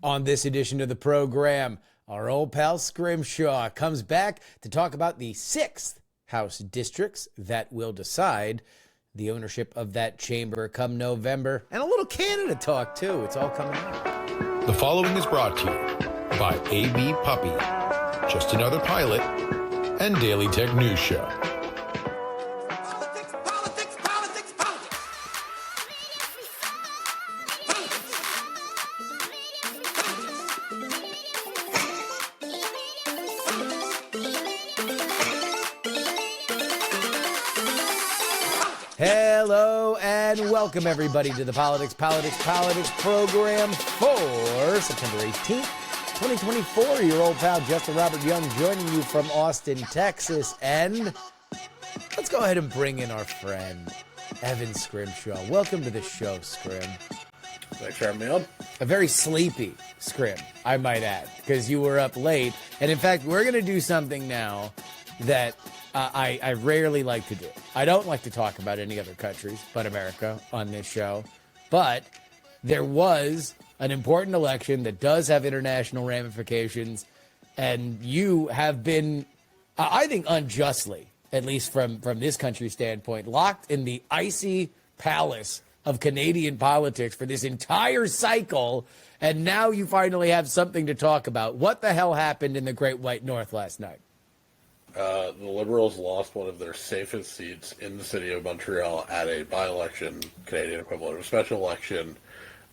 On this edition of the program, our old pal Scrimshaw comes back to talk about the 6th House districts that will decide the ownership of that chamber come November, and a little Canada talk, too. It's all coming up. The following is brought to you by AB Puppy, Just Another Pilot, and Daily Tech News Show. Hello and welcome everybody to the Politics program for September 18th, 2024. Your old pal Justin Robert Young joining you from Austin, Texas. And let's go ahead and bring in our friend, Evan Scrimshaw. Welcome to the show, Scrim. Thanks for having me on. A very sleepy Scrim, I might add, because you were up late. And in fact, we're going to do something now that I rarely like to do. I don't like to talk about any other countries but America on this show. But there was an important election that does have international ramifications. And you have been, I think unjustly, at least from this country's standpoint, locked in the icy palace of Canadian politics for this entire cycle. And now you finally have something to talk about. What the hell happened in the Great White North last night? The Liberals lost one of their safest seats in the city of Montreal at a by-election, Canadian equivalent of a special election.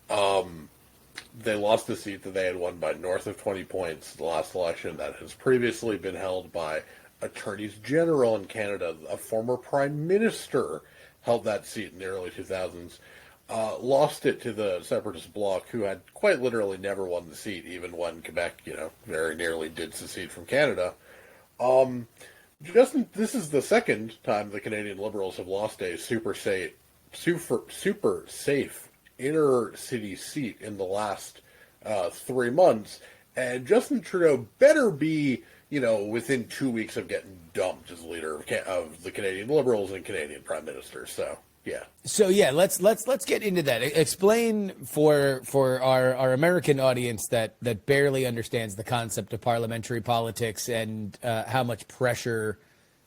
They lost the seat that they had won by north of 20 points the last election that has previously been held by attorneys general in Canada. A former prime minister held that seat in the early 2000s. Lost it to the Separatist Bloc, who had quite literally never won the seat, even when Quebec, very nearly did secede from Canada. Justin, this is the second time the Canadian Liberals have lost a super safe inner city seat in the last 3 months, and Justin Trudeau better be, within 2 weeks of getting dumped as leader of the Canadian Liberals and Canadian Prime Minister. So let's get into that. Explain for our American audience that barely understands the concept of parliamentary politics and how much pressure,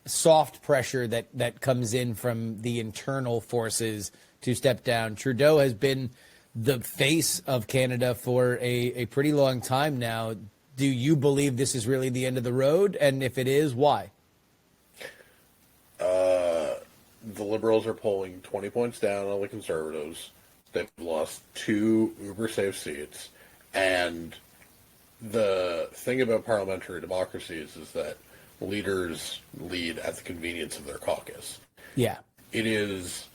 soft pressure that comes in from the internal forces to step down. Trudeau has been the face of Canada for a pretty long time now. Do you believe this is really the end of the road? And if it is, why? The Liberals are polling 20 points down on the Conservatives. They've lost 2 uber-safe seats. And the thing about parliamentary democracies is that leaders lead at the convenience of their caucus. Yeah. It is,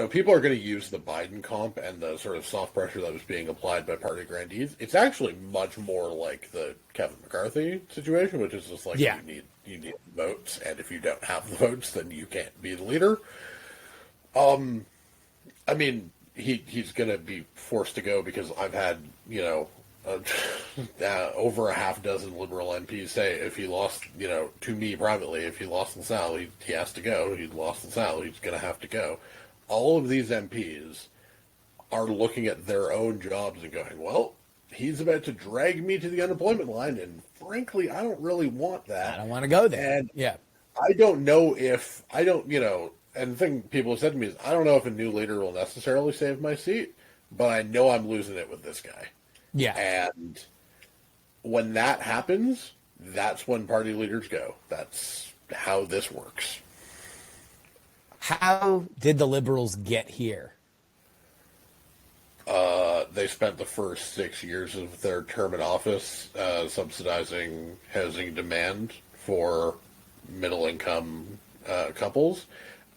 people are going to use the Biden comp and the sort of soft pressure that was being applied by party grandees. It's actually much more like the Kevin McCarthy situation, which is just like you need votes, and if you don't have the votes, then you can't be the leader. He's going to be forced to go because I've had, over a half dozen Liberal MPs say if he lost, to me privately, if he lost in Sal, he has to go. He lost in Sal, he's going to have to go. All of these MPs are looking at their own jobs and going, well, he's about to drag me to the unemployment line, and frankly, I don't really want that. I don't want to go there. And I don't know if, and the thing people have said to me is, I don't know if a new leader will necessarily save my seat, but I know I'm losing it with this guy. Yeah. And when that happens, that's when party leaders go. That's how this works. How did the Liberals get here? They spent the first 6 years of their term in office subsidizing housing demand for middle-income couples,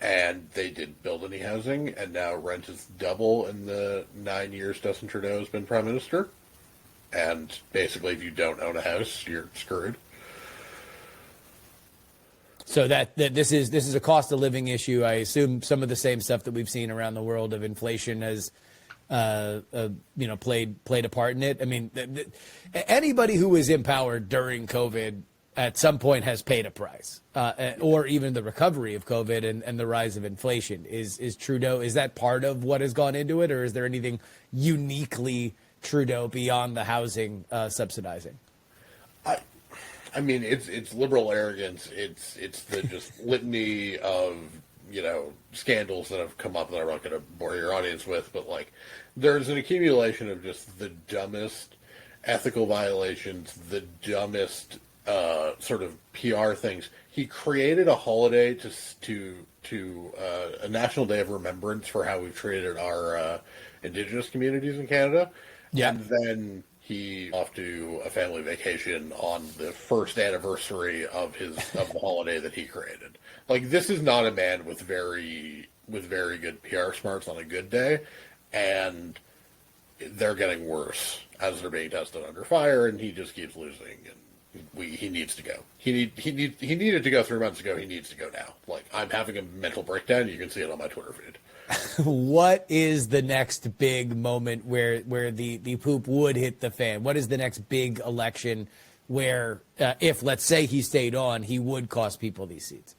and they didn't build any housing, and now rent is double in the 9 years Justin Trudeau has been Prime Minister. And basically, if you don't own a house, you're screwed. So that this is a cost of living issue. I assume some of the same stuff that we've seen around the world of inflation has played a part in it. I mean, anybody who was empowered during COVID at some point has paid a price, or even the recovery of COVID and the rise of inflation. Is Trudeau, is that part of what has gone into it, or is there anything uniquely Trudeau beyond the housing subsidizing? I mean, it's liberal arrogance. It's the just litany of, scandals that have come up that I'm not going to bore your audience with, but like, there's an accumulation of just the dumbest ethical violations, the dumbest sort of PR things. He created a holiday to a National Day of Remembrance for how we've treated our Indigenous communities in Canada. Yeah. And then he off to a family vacation on the first anniversary of the holiday that he created. Like, this is not a man with very good PR smarts on a good day, and they're getting worse as they're being tested under fire, and he just keeps losing. And he needs to go. He needed to go 3 months ago. He needs to go now. Like, I'm having a mental breakdown. You can see it on my Twitter feed. What is the next big moment where the poop would hit the fan? What is the next big election where, if, let's say, he stayed on, he would cost people these seats?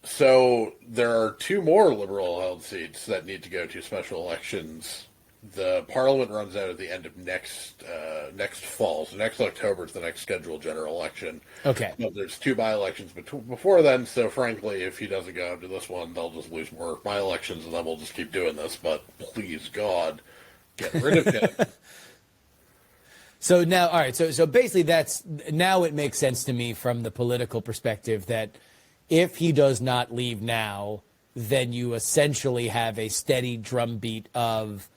So there are 2 more Liberal-held seats that need to go to special elections. The Parliament runs out at the end of next fall. So next October is the next scheduled general election. Okay. But there's 2 by-elections before then, so frankly, if he doesn't go after this one, they'll just lose more by-elections, and then we'll just keep doing this. But please, God, get rid of him. So now, all right, so basically now it makes sense to me from the political perspective that if he does not leave now, then you essentially have a steady drumbeat of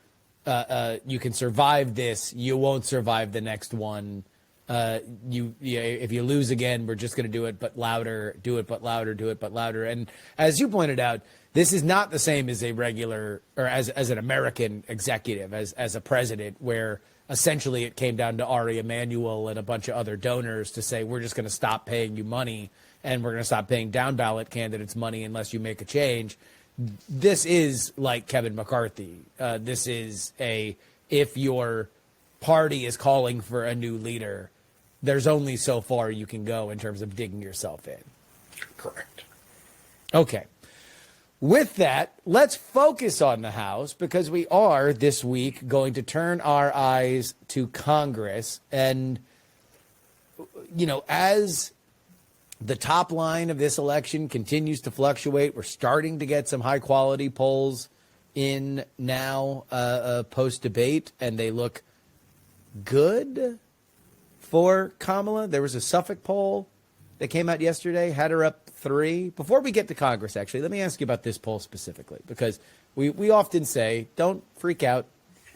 you can survive this, you won't survive the next one. If you lose again, we're just going to do it, but louder, do it, but louder, do it, but louder. And as you pointed out, this is not the same as a regular or as an American executive, as a president, where essentially it came down to Ari Emanuel and a bunch of other donors to say, we're just going to stop paying you money and we're going to stop paying down ballot candidates money unless you make a change. This is like Kevin McCarthy. This is if your party is calling for a new leader, there's only so far you can go in terms of digging yourself in. Correct. Okay. With that, let's focus on the House, because we are this week going to turn our eyes to Congress. And, as the top line of this election continues to fluctuate, we're starting to get some high quality polls in now post debate, and they look good for Kamala. There was a Suffolk poll that came out yesterday, had her up 3. Before we get to Congress, actually, let me ask you about this poll specifically, because we often say, don't freak out,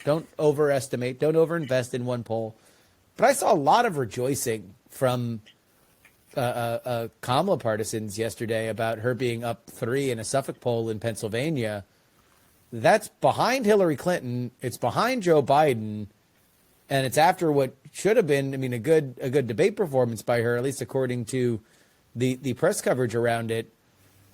don't overestimate, don't overinvest in one poll. But I saw a lot of rejoicing from Kamala partisans yesterday about her being up 3 in a Suffolk poll in Pennsylvania. That's behind Hillary Clinton. It's behind Joe Biden. And it's after what should have been, a good debate performance by her, at least according to the press coverage around it.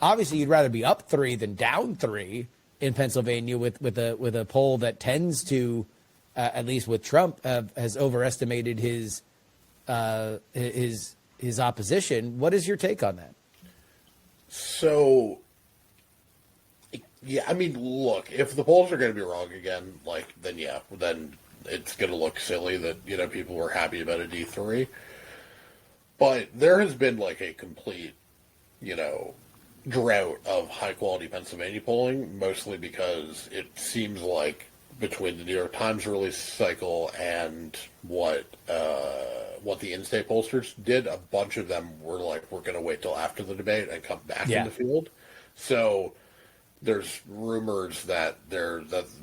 Obviously, you'd rather be up 3 than down 3 in Pennsylvania with a poll that tends to, at least with Trump, has overestimated his opposition. What is your take on that? So, yeah, look, if the polls are going to be wrong again, then it's going to look silly that, people were happy about a D3. But there has been, a complete, drought of high-quality Pennsylvania polling, mostly because it seems like between the New York Times release cycle and what the in-state pollsters did, a bunch of them were we're going to wait till after the debate and come back in the field. So there's rumors that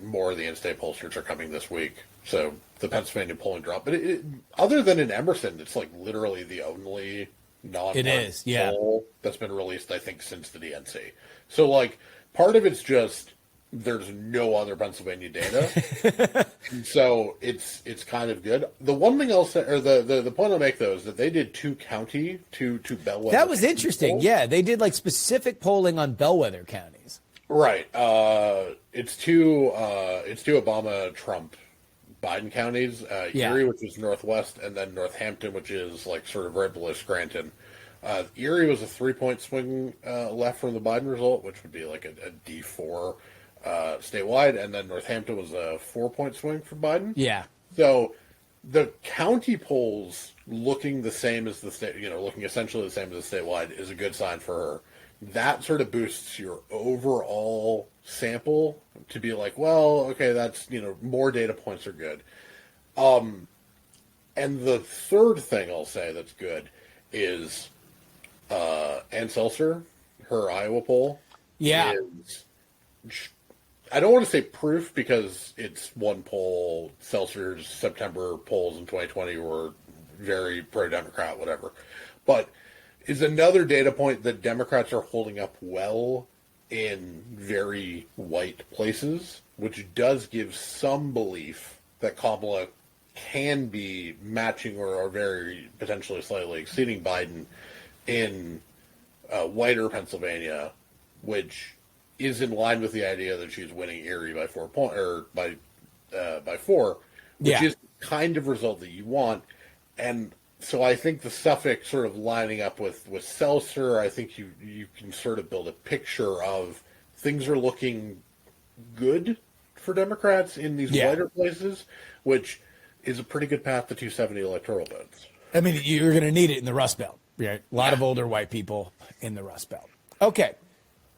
more of the in-state pollsters are coming this week. So the Pennsylvania polling dropped. But other than in Emerson, it's literally the only non-partisan poll that's been released, I think, since the DNC. So part of it's just there's no other Pennsylvania data. And so it's kind of good. The one thing I'll say, or the point I'll make though, is that they did 2 bellwether. That was interesting. Polls. Yeah, they did specific polling on bellwether counties. Right. It's two Obama, Trump, Biden counties. Erie, which is northwest, and then Northampton, which is sort of right below Scranton. Erie was a 3-point swing left from the Biden result, which would be a D4 statewide, and then Northampton was a 4-point swing for Biden. Yeah. So the county polls looking the same as the state, looking essentially the same as the statewide is a good sign for her. That sort of boosts your overall sample to be like, well, okay, that's, more data points are good. And the third thing I'll say that's good is Ann Seltzer, her Iowa poll. Yeah. I don't want to say proof because it's one poll. Seltzer's September polls in 2020 were very pro-Democrat, whatever. But is another data point that Democrats are holding up well in very white places, which does give some belief that Kamala can be matching or very potentially slightly exceeding Biden in whiter Pennsylvania, which is in line with the idea that she's winning Erie by 4 points or by 4, which is the kind of result that you want. And so I think the Suffolk sort of lining up with Seltzer, I think you can sort of build a picture of things are looking good for Democrats in these whiter places, which is a pretty good path to 270 electoral votes. I mean, you're going to need it in the Rust Belt. Right? A lot of older white people in the Rust Belt. Okay,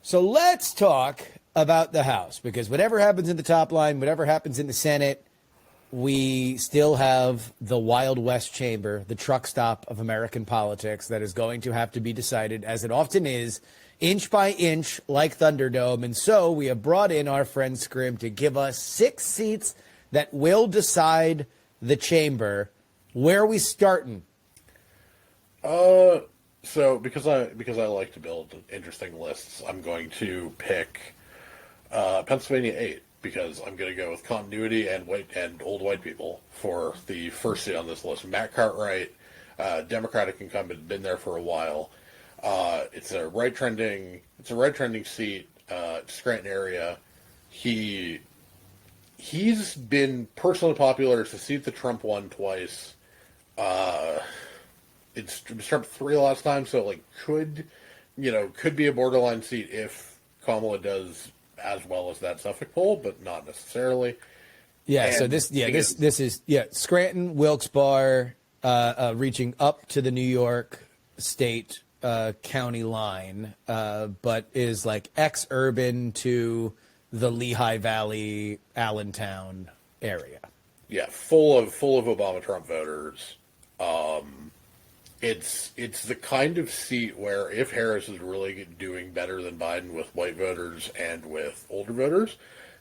so let's talk about the House, because whatever happens in the top line, whatever happens in the Senate, we still have the Wild West chamber, the truck stop of American politics that is going to have to be decided, as it often is, inch by inch, like Thunderdome. And so we have brought in our friend Scrim to give us 6 seats that will decide the chamber. Where are we starting? So because I like to build interesting lists, I'm going to pick Pennsylvania 8 because I'm going to go with continuity and old white people for the first seat on this list. Matt Cartwright, Democratic incumbent, been there for a while. It's a right trending seat, Scranton area. He's been personally popular. It's a seat that Trump won twice. It was Trump 3 last time, so could be a borderline seat if Kamala does as well as that Suffolk poll, but not necessarily. Yeah. And so this is Scranton, Wilkes-Barre, reaching up to the New York State county line, but is ex-urban to the Lehigh Valley, Allentown area. Yeah, full of Obama Trump voters. It's the kind of seat where if Harris is really doing better than Biden with white voters and with older voters,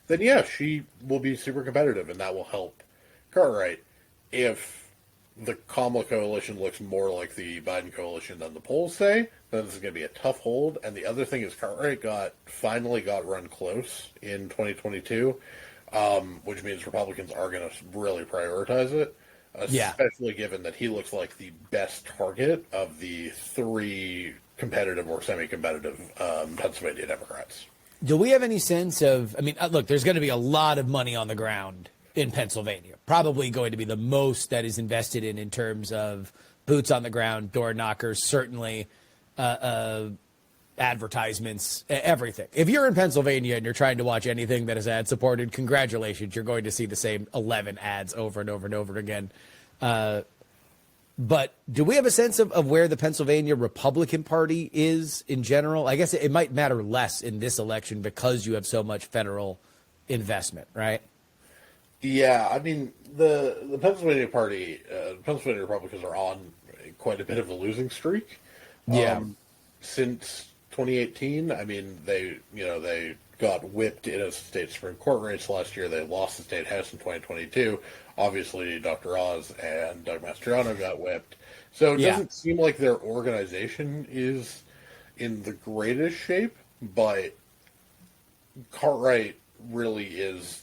then she will be super competitive, and that will help Cartwright. If the Kamala coalition looks more like the Biden coalition than the polls say, then this is going to be a tough hold. And the other thing is Cartwright finally got run close in 2022, which means Republicans are going to really prioritize it. Especially given that he looks like the best target of the 3 competitive or semi-competitive Pennsylvania Democrats. Do we have any sense of, look, there's going to be a lot of money on the ground in Pennsylvania, probably going to be the most that is invested in terms of boots on the ground, door knockers, certainly advertisements, everything. If you're in Pennsylvania and you're trying to watch anything that is ad supported, congratulations, you're going to see the same 11 ads over and over and over again. But do we have a sense of where the Pennsylvania Republican Party is in general? I guess it might matter less in this election because you have so much federal investment, right? Yeah, the Pennsylvania Party, Pennsylvania Republicans are on quite a bit of a losing streak. Since 2018, they got whipped in a state Supreme Court race last year. They lost the state house in 2022. Obviously, Dr. Oz and Doug Mastriano got whipped. So it doesn't seem like their organization is in the greatest shape, but Cartwright really is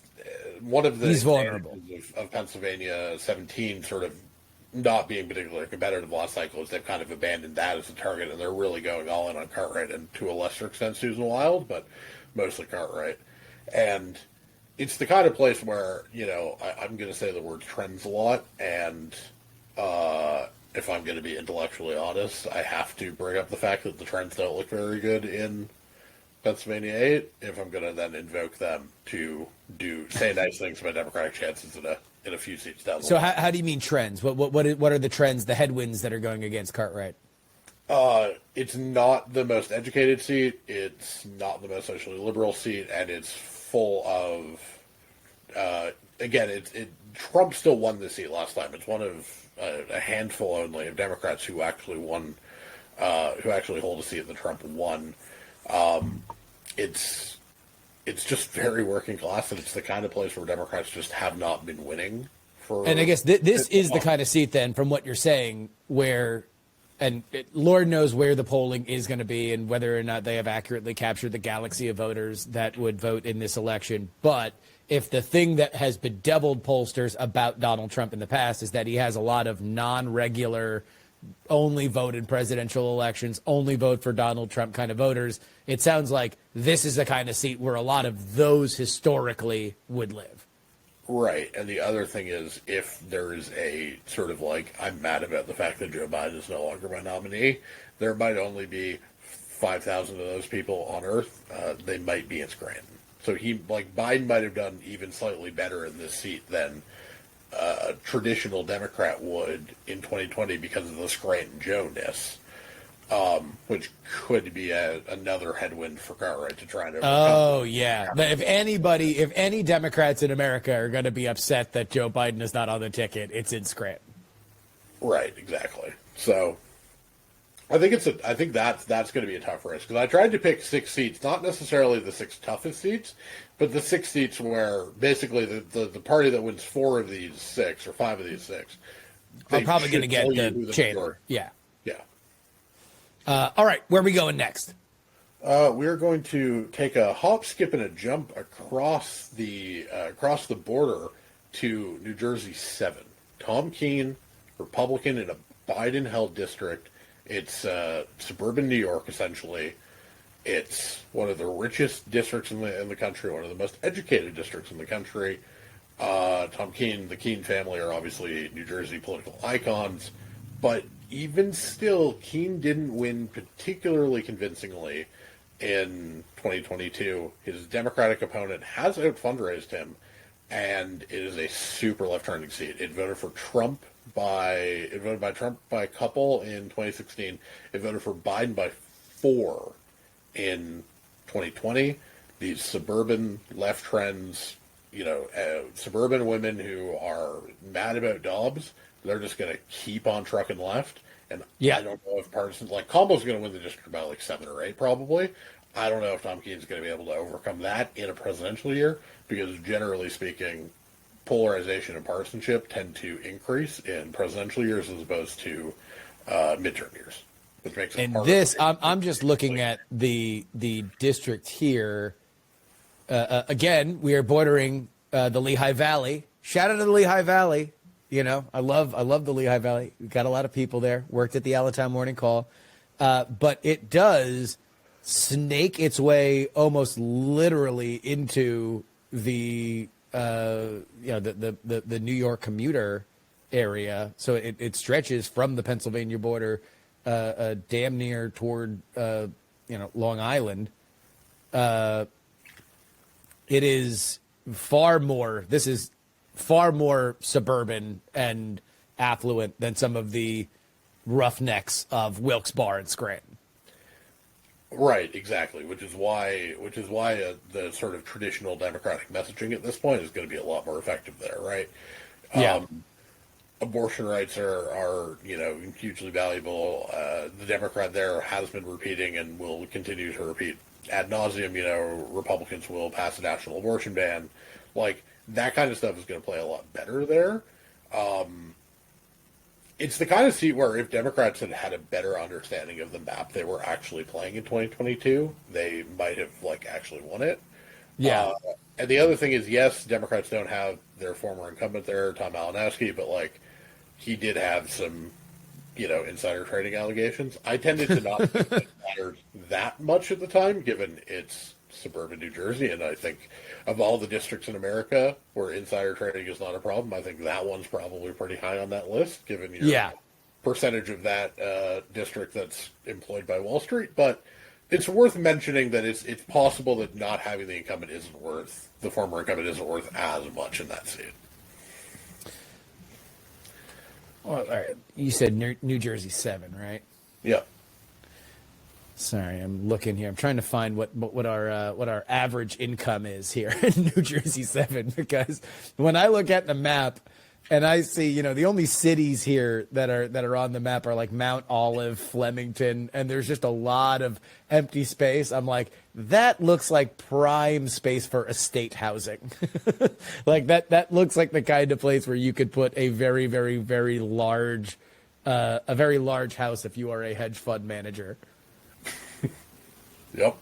one of the He's vulnerable. Of Pennsylvania 17 sort of not being particularly competitive last cycle is they've kind of abandoned that as a target, and they're really going all in on Cartwright and to a lesser extent Susan Wild, but mostly Cartwright. And it's the kind of place where, I'm going to say the word trends a lot, and if I'm going to be intellectually honest, I have to bring up the fact that the trends don't look very good in Pennsylvania 8 if I'm going to then invoke them to say nice things about Democratic chances in a in a few seats down the So line. how do you mean trends? What are the trends, the headwinds that are going against Cartwright? It's not the most educated seat. It's not the most socially liberal seat, and it's full of. Again, Trump still won the seat last time. It's one of a handful only of Democrats who actually won, who actually hold a seat that Trump won. It's just very working class, and it's the kind of place where Democrats just have not been winning for. And I guess this is the kind of seat then, from what you're saying, where, and Lord knows where the polling is going to be and whether or not they have accurately captured the galaxy of voters that would vote in this election. But if the thing that has bedeviled pollsters about Donald Trump in the past is that he has a lot of non-regular, only vote in presidential elections, only vote for Donald Trump kind of voters, it sounds like this is the kind of seat where a lot of those historically would live. Right, and the other thing is, if there is a sort of like, I'm mad about the fact that Joe Biden is no longer my nominee, there might only be 5,000 of those people on Earth. They might be in Scranton. So Biden might have done even slightly better in this seat than a traditional Democrat would in 2020 because of the Scranton Joe-ness, which could be another headwind for Cartwright to try to overcome. Oh, yeah. If any Democrats in America are going to be upset that Joe Biden is not on the ticket, it's in Scranton. Right, exactly. So I think that's going to be a tough race, because I tried to pick 6 seats, not necessarily the 6 toughest seats, but the 6 seats where basically the party that wins 4 of these 6 or 5 of these 6, I'm probably going to get tell you the who chamber. Yeah. Yeah. All right, where are we going next? We're going to take a hop, skip, and a jump across the border to New Jersey 7. Tom Keene, Republican in a Biden-held district. It's suburban New York, essentially. It's one of the richest districts in the country, one of the most educated districts in the country. Tom Keene, the Keene family are obviously New Jersey political icons, but even still, Keene didn't win particularly convincingly in 2022. His Democratic opponent has out-fundraised him, and it is a super left-turning seat. It voted by Trump by a couple in 2016. It voted for Biden by 4 in 2020. These suburban left trends, suburban women who are mad about Dobbs, they're just going to keep on trucking left. And Yeah. I don't know if partisan, Kamala's going to win the district by 7 or 8 probably. I don't know if Tom Keene's going to be able to overcome that in a presidential year, because generally speaking, polarization and partisanship tend to increase in presidential years as opposed to midterm years, which makes it And harder. this, I'm just looking at the district here. Again, we are bordering the Lehigh Valley. Shout out to the Lehigh Valley. I love the Lehigh Valley. We've got a lot of people there. Worked at the Allentown Morning Call, but it does snake its way almost literally into the the New York commuter area. So it stretches from the Pennsylvania border damn near toward Long Island. It is far more. This is far more suburban and affluent than some of the roughnecks of Wilkes-Barre and Scranton. Right, exactly. Which is why the sort of traditional Democratic messaging at this point is going to be a lot more effective there, right? Yeah. Abortion rights are hugely valuable. The Democrat there has been repeating and will continue to repeat ad nauseum. Republicans will pass a national abortion ban. That kind of stuff is going to play a lot better there. It's the kind of seat where if Democrats had had a better understanding of the map they were actually playing in 2022, they might have actually won it. Yeah. And the other thing is, yes, Democrats don't have their former incumbent there, Tom Malinowski, but he did have some, insider trading allegations. I tended to not think it mattered that much at the time, given it's suburban New Jersey, and I think of all the districts in America where insider trading is not a problem, I think that one's probably pretty high on that list, given your percentage of that district that's employed by Wall Street. But it's worth mentioning that it's possible that not having the former incumbent isn't worth as much in that seat. Well, all right. You said New Jersey 7, right? Yeah. Sorry, I'm looking here. I'm trying to find what our average income is here in New Jersey 7, because when I look at the map and I see, the only cities here that are on the map are like Mount Olive, Flemington, and there's just a lot of empty space. I'm like, that looks like prime space for estate housing. Like that looks like the kind of place where you could put a very, very, very large house if you are a hedge fund manager. Yep.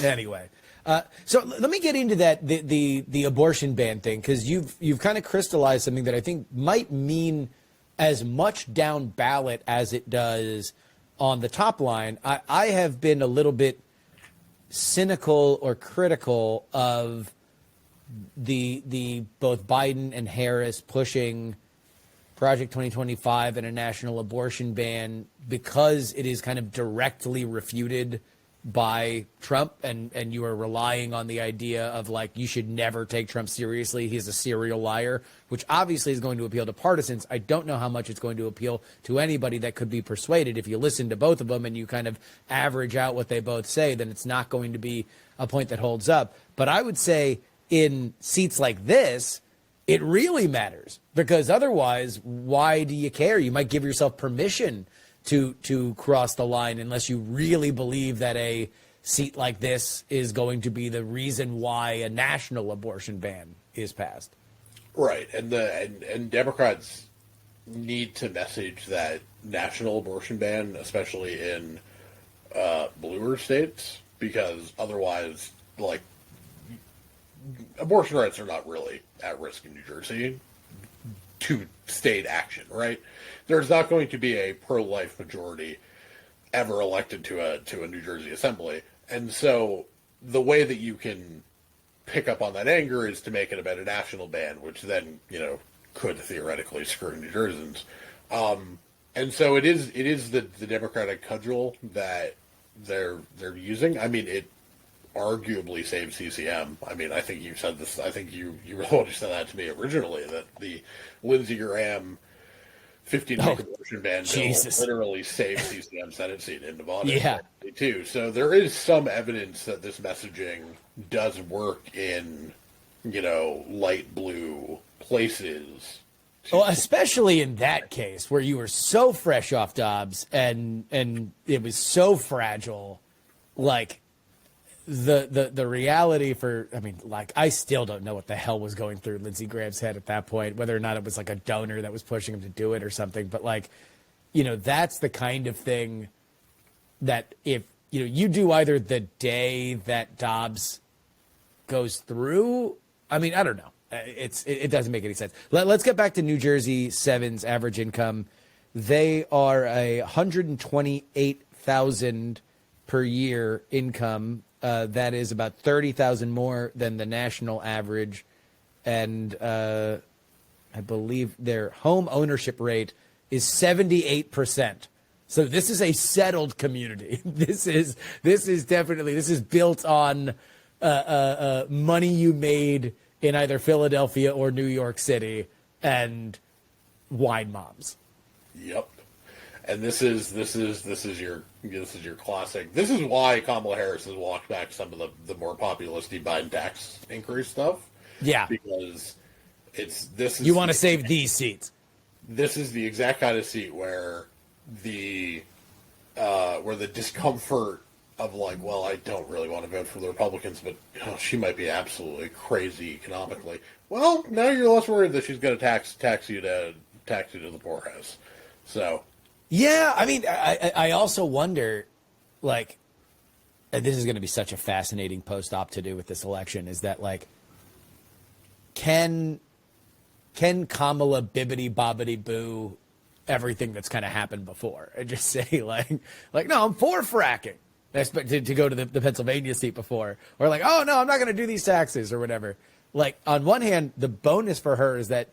Anyway, so let me get into that the abortion ban thing, because you've kind of crystallized something that I think might mean as much down ballot as it does on the top line. I have been a little bit cynical or critical of the both Biden and Harris pushing Project 2025 and a national abortion ban, because it is kind of directly refuted by Trump, and you are relying on the idea of like, you should never take Trump seriously. He's a serial liar, which obviously is going to appeal to partisans. I don't know how much it's going to appeal to anybody that could be persuaded. If you listen to both of them and you kind of average out what they both say, then it's not going to be a point that holds up. But I would say in seats like this, it really matters, because otherwise, why do you care? You might give yourself permission to cross the line unless you really believe that a seat like this is going to be the reason why a national abortion ban is passed. Right, and Democrats need to message that national abortion ban, especially in bluer states, because otherwise, like, abortion rights are not really at risk in New Jersey to state action, right? There's not going to be a pro-life majority ever elected to a New Jersey assembly. And so the way that you can pick up on that anger is to make it about a national ban, which then, could theoretically screw New Jerseyans. And so it is the Democratic cudgel that they're using. I mean, it arguably saved CCM. I mean, I think you said this. I think you were the one who said that to me originally, that the Lindsey Graham 15-week abortion ban bill literally saved CCM Senate seat in Nevada. Yeah. Too. So there is some evidence that this messaging does work in, light blue places. Well, especially in that case where you were so fresh off Dobbs and it was so fragile, like the reality I still don't know what the hell was going through Lindsey Graham's head at that point, whether or not it was like a donor that was pushing him to do it or something. But that's the kind of thing that if, you do either the day that Dobbs goes through, I don't know. It doesn't make any sense. Let's get back to New Jersey 7's average income. They are $128,000 per year income. That is about $30,000 more than the national average, and I believe their home ownership rate is 78%. So this is a settled community. This is built on money you made in either Philadelphia or New York City and wine moms. Yep. And this is your classic. This is why Kamala Harris has walked back some of the more populistic Biden tax increase stuff. Yeah, because you want to save these seats. This is the exact kind of seat where the discomfort of like, well, I don't really want to vote for the Republicans, but she might be absolutely crazy economically. Well, now you're less worried that she's going to tax you to the poorhouse. So. Yeah, I also wonder, like, this is going to be such a fascinating post-op to do with this election, is that, like, can Kamala bibbity-bobbity-boo everything that's kind of happened before and just say, like, no, I'm for fracking, to go to the Pennsylvania seat before, or like, oh, no, I'm not going to do these taxes or whatever. Like, on one hand, the bonus for her is that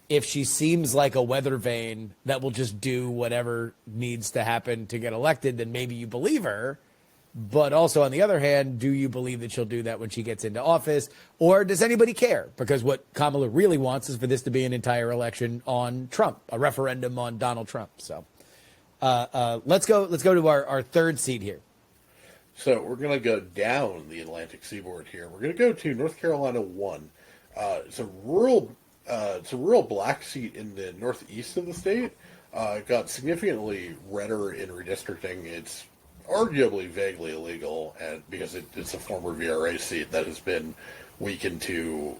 if she seems like a weather vane that will just do whatever needs to happen to get elected, then maybe you believe her. But also, on the other hand, do you believe that she'll do that when she gets into office? Or does anybody care? Because what Kamala really wants is for this to be an entire election on Trump, a referendum on Donald Trump. So let's go to our third seat here. So we're going to go down the Atlantic seaboard here. We're going to go to North Carolina 1. It's a rural black seat in the northeast of the state. It got significantly redder in redistricting. It's arguably vaguely illegal, and because it's a former VRA seat that has been weakened to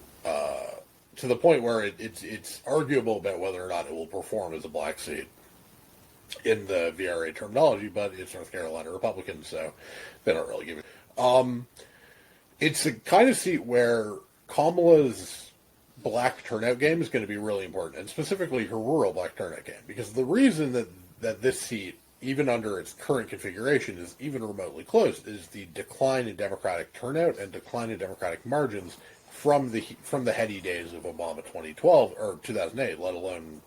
the point where it's arguable about whether or not it will perform as a black seat in the VRA terminology, but it's North Carolina Republican, so they don't really give it. It's a kind of seat where Kamala's black turnout game is going to be really important, and specifically her rural black turnout game, because the reason that this seat, even under its current configuration, is even remotely close is the decline in Democratic turnout and decline in Democratic margins from the heady days of Obama 2012 or 2008, let alone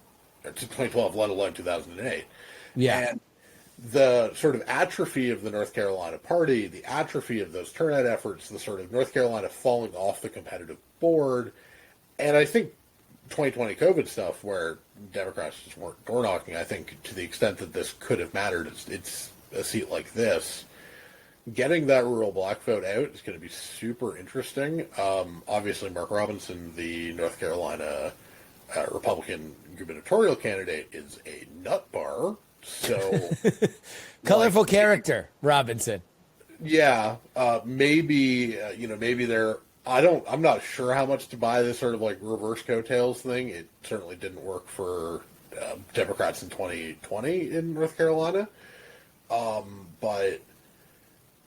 2012, let alone 2008. Yeah. And the sort of atrophy of the North Carolina party, the atrophy of those turnout efforts, the sort of North Carolina falling off the competitive board, and I think 2020 COVID stuff where Democrats just weren't door knocking, I think to the extent that this could have mattered, it's a seat like this. Getting that rural black vote out is going to be super interesting. Obviously, Mark Robinson, the North Carolina Republican gubernatorial candidate, is a nut bar. So colorful character, Robinson. Yeah, maybe they're. I'm not sure how much to buy this sort of like reverse coattails thing. It certainly didn't work for Democrats in 2020 in North Carolina. But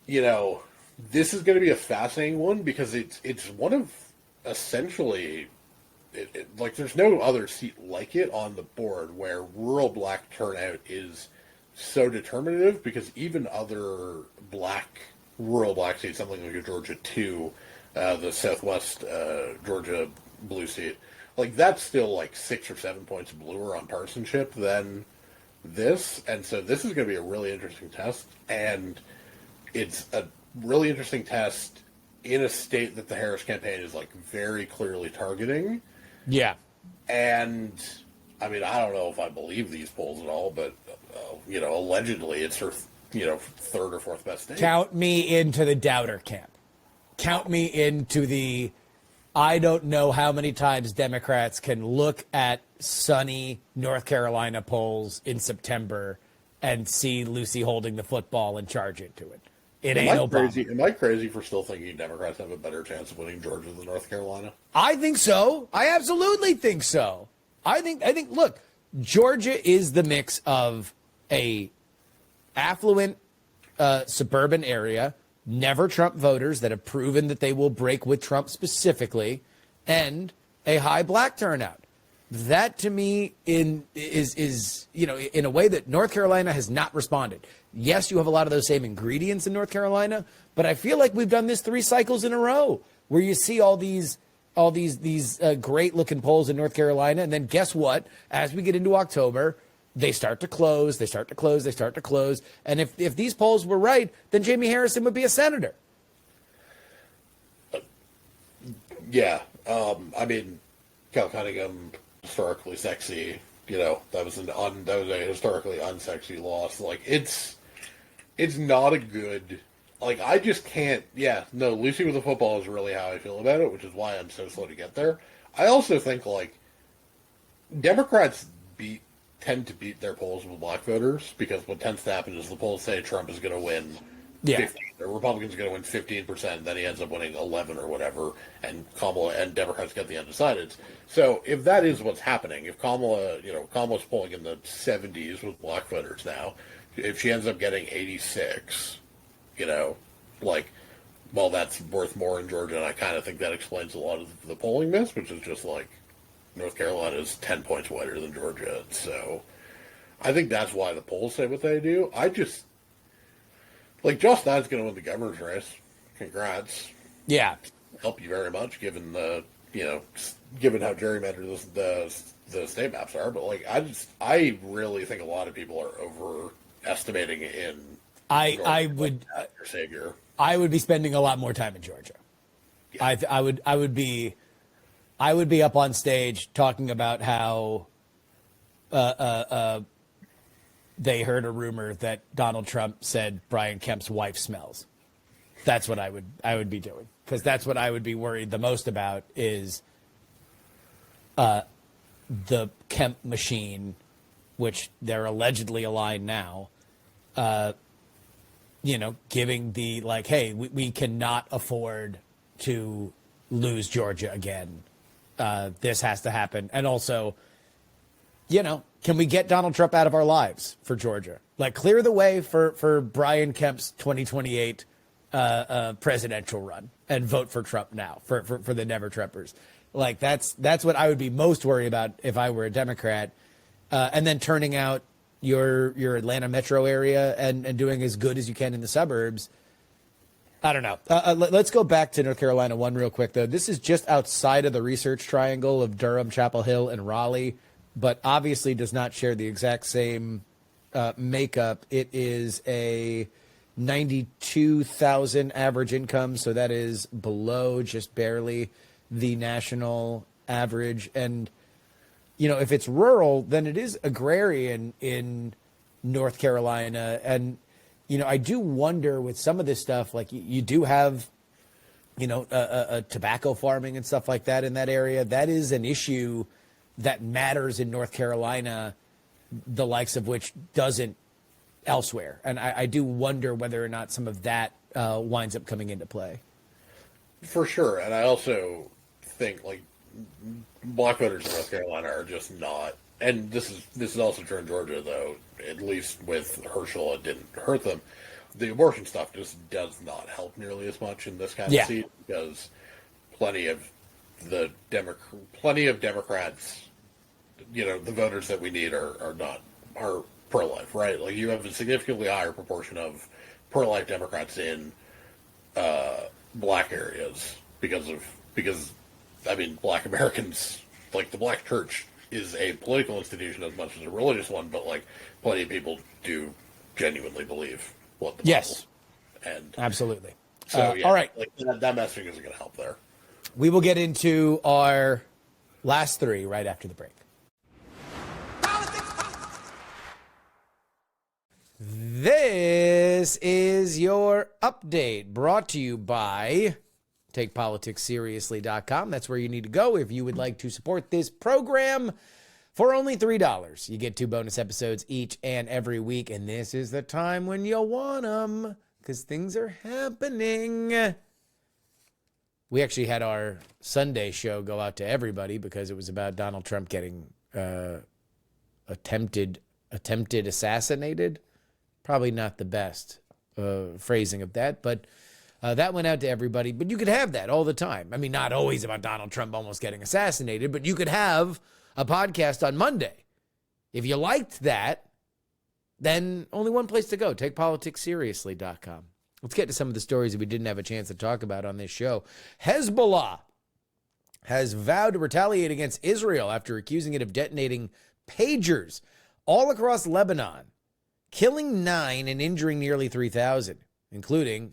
this is going to be a fascinating one because it's one of essentially like there's no other seat like it on the board where rural black turnout is so determinative, because even other rural black seats, something like a Georgia 2, the Southwest Georgia blue seat, like that's still like 6 or 7 points bluer on partisanship than this. And so this is going to be a really interesting test. And it's a really interesting test in a state that the Harris campaign is like very clearly targeting. Yeah. And I mean, I don't know if I believe these polls at all, but allegedly it's her, third or fourth best state. Count me into the doubter camp. Count me into the, I don't know how many times Democrats can look at sunny North Carolina polls in September and see Lucy holding the football and charge into it. It ain't Obama. Am I crazy for still thinking Democrats have a better chance of winning Georgia than North Carolina? I think so. I absolutely think so. I think, look, Georgia is the mix of a affluent suburban area, never Trump voters that have proven that they will break with Trump specifically, and a high black turnout. That to me is in a way that North Carolina has not responded. Yes, you have a lot of those same ingredients in North Carolina, but I feel like we've done this 3 cycles in a row where you see all these great looking polls in North Carolina, and then guess what? As we get into October, they start to close, and if these polls were right, then Jamie Harrison would be a senator. Yeah, I mean, Cal Cunningham, historically sexy. That was a historically unsexy loss. Like it's not a good. Like I just can't. Yeah, no. Lucy with the football is really how I feel about it, which is why I'm so slow to get there. I also think like Democrats tend to beat their polls with black voters, because what tends to happen is the polls say Trump is going to win 15, or Republicans are going to win 15%, then he ends up winning 11 or whatever, and Kamala and Democrats get the undecideds. So if that is what's happening, if Kamala's polling in the 70s with black voters now, if she ends up getting 86, well, that's worth more in Georgia, and I kind of think that explains a lot of the polling miss, which is just like North Carolina is 10 points wider than Georgia. So I think that's why the polls say what they do. I just, like, Josh Steins going to win the governor's race. Congrats. Yeah. Help you very much, given given how gerrymandered the state maps are. But, like, I really think a lot of people are overestimating in I would your savior. I would be spending a lot more time in Georgia. Yeah. I would be up on stage talking about how they heard a rumor that Donald Trump said Brian Kemp's wife smells. That's what I would be doing, because that's what I would be worried the most about is the Kemp machine, which they're allegedly aligned now. Giving the like, hey, we cannot afford to lose Georgia again. This has to happen. And also, can we get Donald Trump out of our lives for Georgia? Like, clear the way for Brian Kemp's 2028 presidential run and vote for Trump now for the Never Trumpers. Like, that's what I would be most worried about if I were a Democrat. And then turning out your Atlanta metro area and doing as good as you can in the suburbs. I don't know. Let's go back to North Carolina one real quick, though. This is just outside of the research triangle of Durham, Chapel Hill, and Raleigh, but obviously does not share the exact same makeup. It is a 92,000 average income, so that is below just barely the national average. And if it's rural, then it is agrarian in North Carolina. And, I do wonder with some of this stuff, like you do have, tobacco farming and stuff like that in that area. That is an issue that matters in North Carolina, the likes of which doesn't elsewhere. And I do wonder whether or not some of that winds up coming into play. For sure. And I also think, like, black voters in North Carolina are just not, and this is also true in Georgia, though, at least with Herschel, it didn't hurt them. The abortion stuff just does not help nearly as much in this kind of seat, because plenty of Democrats, the voters that we need are pro-life, right? Like, you have a significantly higher proportion of pro-life Democrats in black areas because black Americans, like, the black church is a political institution as much as a religious one, but, like, plenty of people do genuinely believe what the Bible. And absolutely. So, all right. Like, that messaging isn't going to help there. We will get into our last three right after the break. This is your update brought to you by TakePoliticsSeriously.com. That's where you need to go if you would like to support this program for only $3. You get 2 bonus episodes each and every week, and this is the time when you'll want them because things are happening. We actually had our Sunday show go out to everybody because it was about Donald Trump getting attempted assassinated. Probably not the best phrasing of that, but that went out to everybody. But you could have that all the time. I mean, not always about Donald Trump almost getting assassinated, but you could have a podcast on Monday. If you liked that, then only one place to go, TakePoliticsSeriously.com. Let's get to some of the stories that we didn't have a chance to talk about on this show. Hezbollah has vowed to retaliate against Israel after accusing it of detonating pagers all across Lebanon, killing 9 and injuring nearly 3,000, including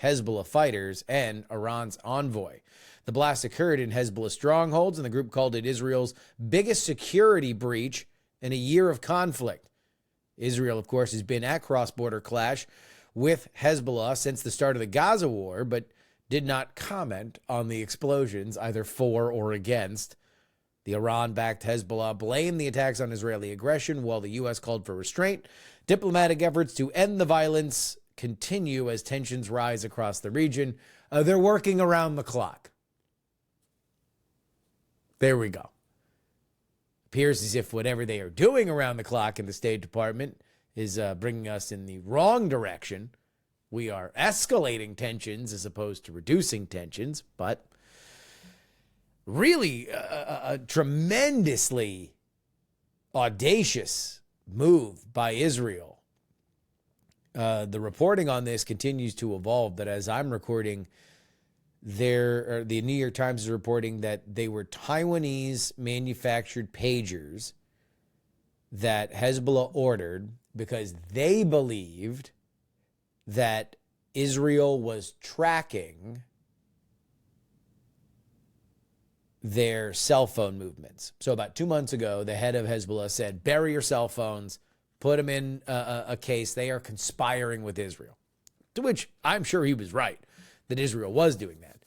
Hezbollah fighters and Iran's envoy. The blast occurred in Hezbollah strongholds, and the group called it Israel's biggest security breach in a year of conflict. Israel, of course, has been at cross-border clash with Hezbollah since the start of the Gaza war, but did not comment on the explosions, either for or against. The Iran-backed Hezbollah blamed the attacks on Israeli aggression, while the U.S. called for restraint. Diplomatic efforts to end the violence continue as tensions rise across the region. They're working around the clock. There we go. Appears as if whatever they are doing around the clock in the State Department is bringing us in the wrong direction. We are escalating tensions as opposed to reducing tensions, but really a tremendously audacious move by Israel. The reporting on this continues to evolve, but as I'm recording, the New York Times is reporting that they were Taiwanese manufactured pagers that Hezbollah ordered because they believed that Israel was tracking their cell phone movements. So about 2 months ago, the head of Hezbollah said, bury your cell phones, put them in a case. They are conspiring with Israel. To which I'm sure he was right, that Israel was doing that.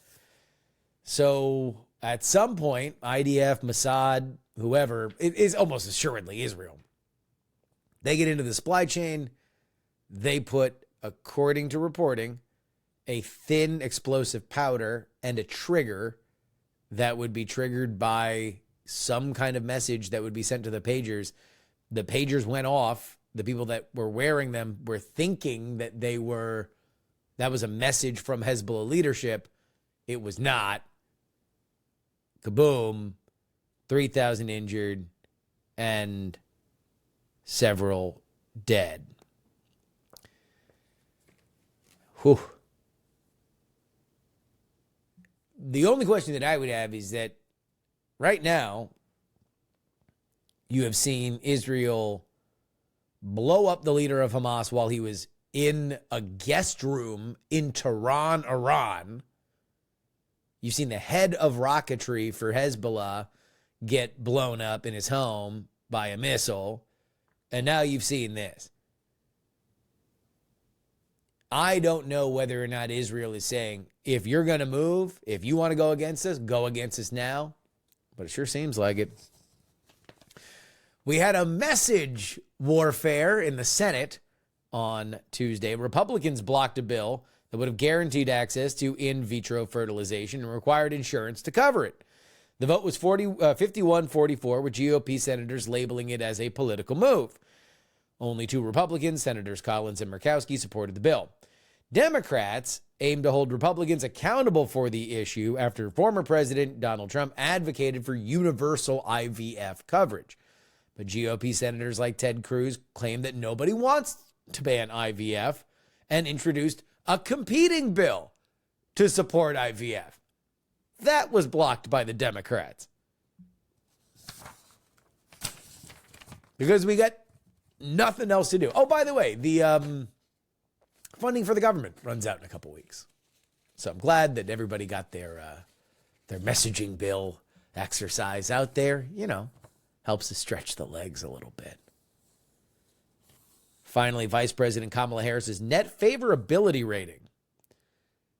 So at some point, IDF, Mossad, whoever, it is almost assuredly Israel. They get into the supply chain. They put, according to reporting, a thin explosive powder and a trigger that would be triggered by some kind of message that would be sent to the pagers. The pagers went off. The people that were wearing them were thinking that that was a message from Hezbollah leadership. It was not. Kaboom, 3,000 injured and several dead. Whew. The only question that I would have is that right now you have seen Israel blow up the leader of Hamas while he was in a guest room in Tehran, Iran. You've seen the head of rocketry for Hezbollah get blown up in his home by a missile. And now you've seen this. I don't know whether or not Israel is saying, if you're going to move, if you want to go against us now. But it sure seems like it. We had a message warfare in the Senate on Tuesday. Republicans blocked a bill that would have guaranteed access to in vitro fertilization and required insurance to cover it. The vote was 51-44, with GOP senators labeling it as a political move. Only 2 Republicans, Senators Collins and Murkowski, supported the bill. Democrats aim to hold Republicans accountable for the issue after former President Donald Trump advocated for universal IVF coverage. But GOP senators like Ted Cruz claim that nobody wants to ban IVF and introduced a competing bill to support IVF. That was blocked by the Democrats. Because we got nothing else to do. Oh, by the way, the funding for the government runs out in a couple weeks. So I'm glad that everybody got their messaging bill exercise out there. You know, helps to stretch the legs a little bit. Finally, Vice President Kamala Harris's net favorability rating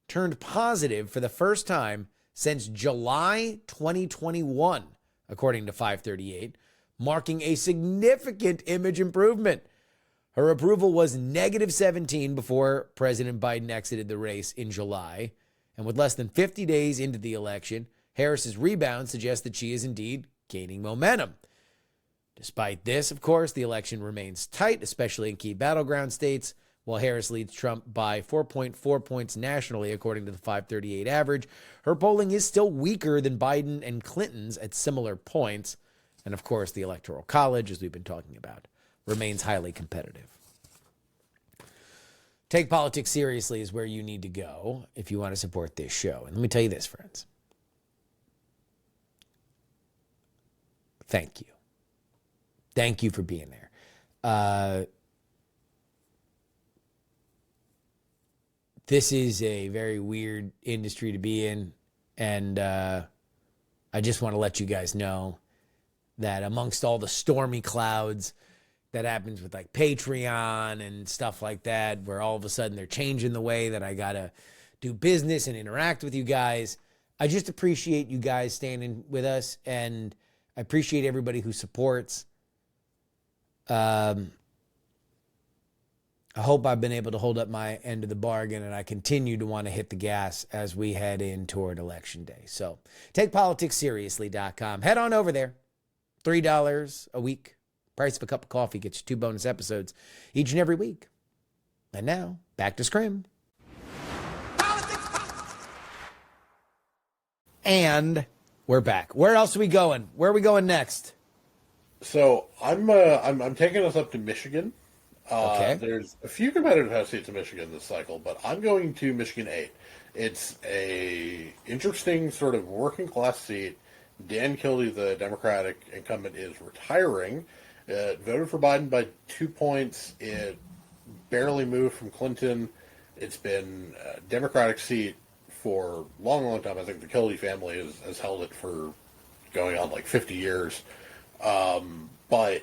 turned positive for the first time since July 2021, according to 538, marking a significant image improvement. Her approval was -17 before President Biden exited the race in July. And with less than 50 days into the election, Harris's rebound suggests that she is indeed gaining momentum. Despite this, of course, the election remains tight, especially in key battleground states. While Harris leads Trump by 4.4 points nationally, according to the 538 average, her polling is still weaker than Biden and Clinton's at similar points. And of course, the Electoral College, as we've been talking about, remains highly competitive. Take politics seriously is where you need to go if you want to support this show. And let me tell you this, friends. Thank you. Thank you for being there. This is a very weird industry to be in. And I just want to let you guys know that amongst all the stormy clouds that happens with like Patreon and stuff like that, where all of a sudden they're changing the way that I got to do business and interact with you guys, I just appreciate you guys standing with us, and I appreciate everybody who supports. I hope I've been able to hold up my end of the bargain, and I continue to want to hit the gas as we head in toward Election Day. So takepoliticsseriously.com. Head on over there. $3 a week. Price of a cup of coffee gets you 2 bonus episodes each and every week. And now, back to Scrim. And we're back. Where else are we going? Where are we going next? So I'm taking us up to Michigan. Okay. There's a few competitive House seats in Michigan this cycle, but I'm going to Michigan 8. It's a interesting sort of working class seat. Dan Kildee, the Democratic incumbent, is retiring. It voted for Biden by 2 points. It barely moved from Clinton. It's been a Democratic seat for a long, long time. I think the Kennedy family has held it for going on like 50 years. But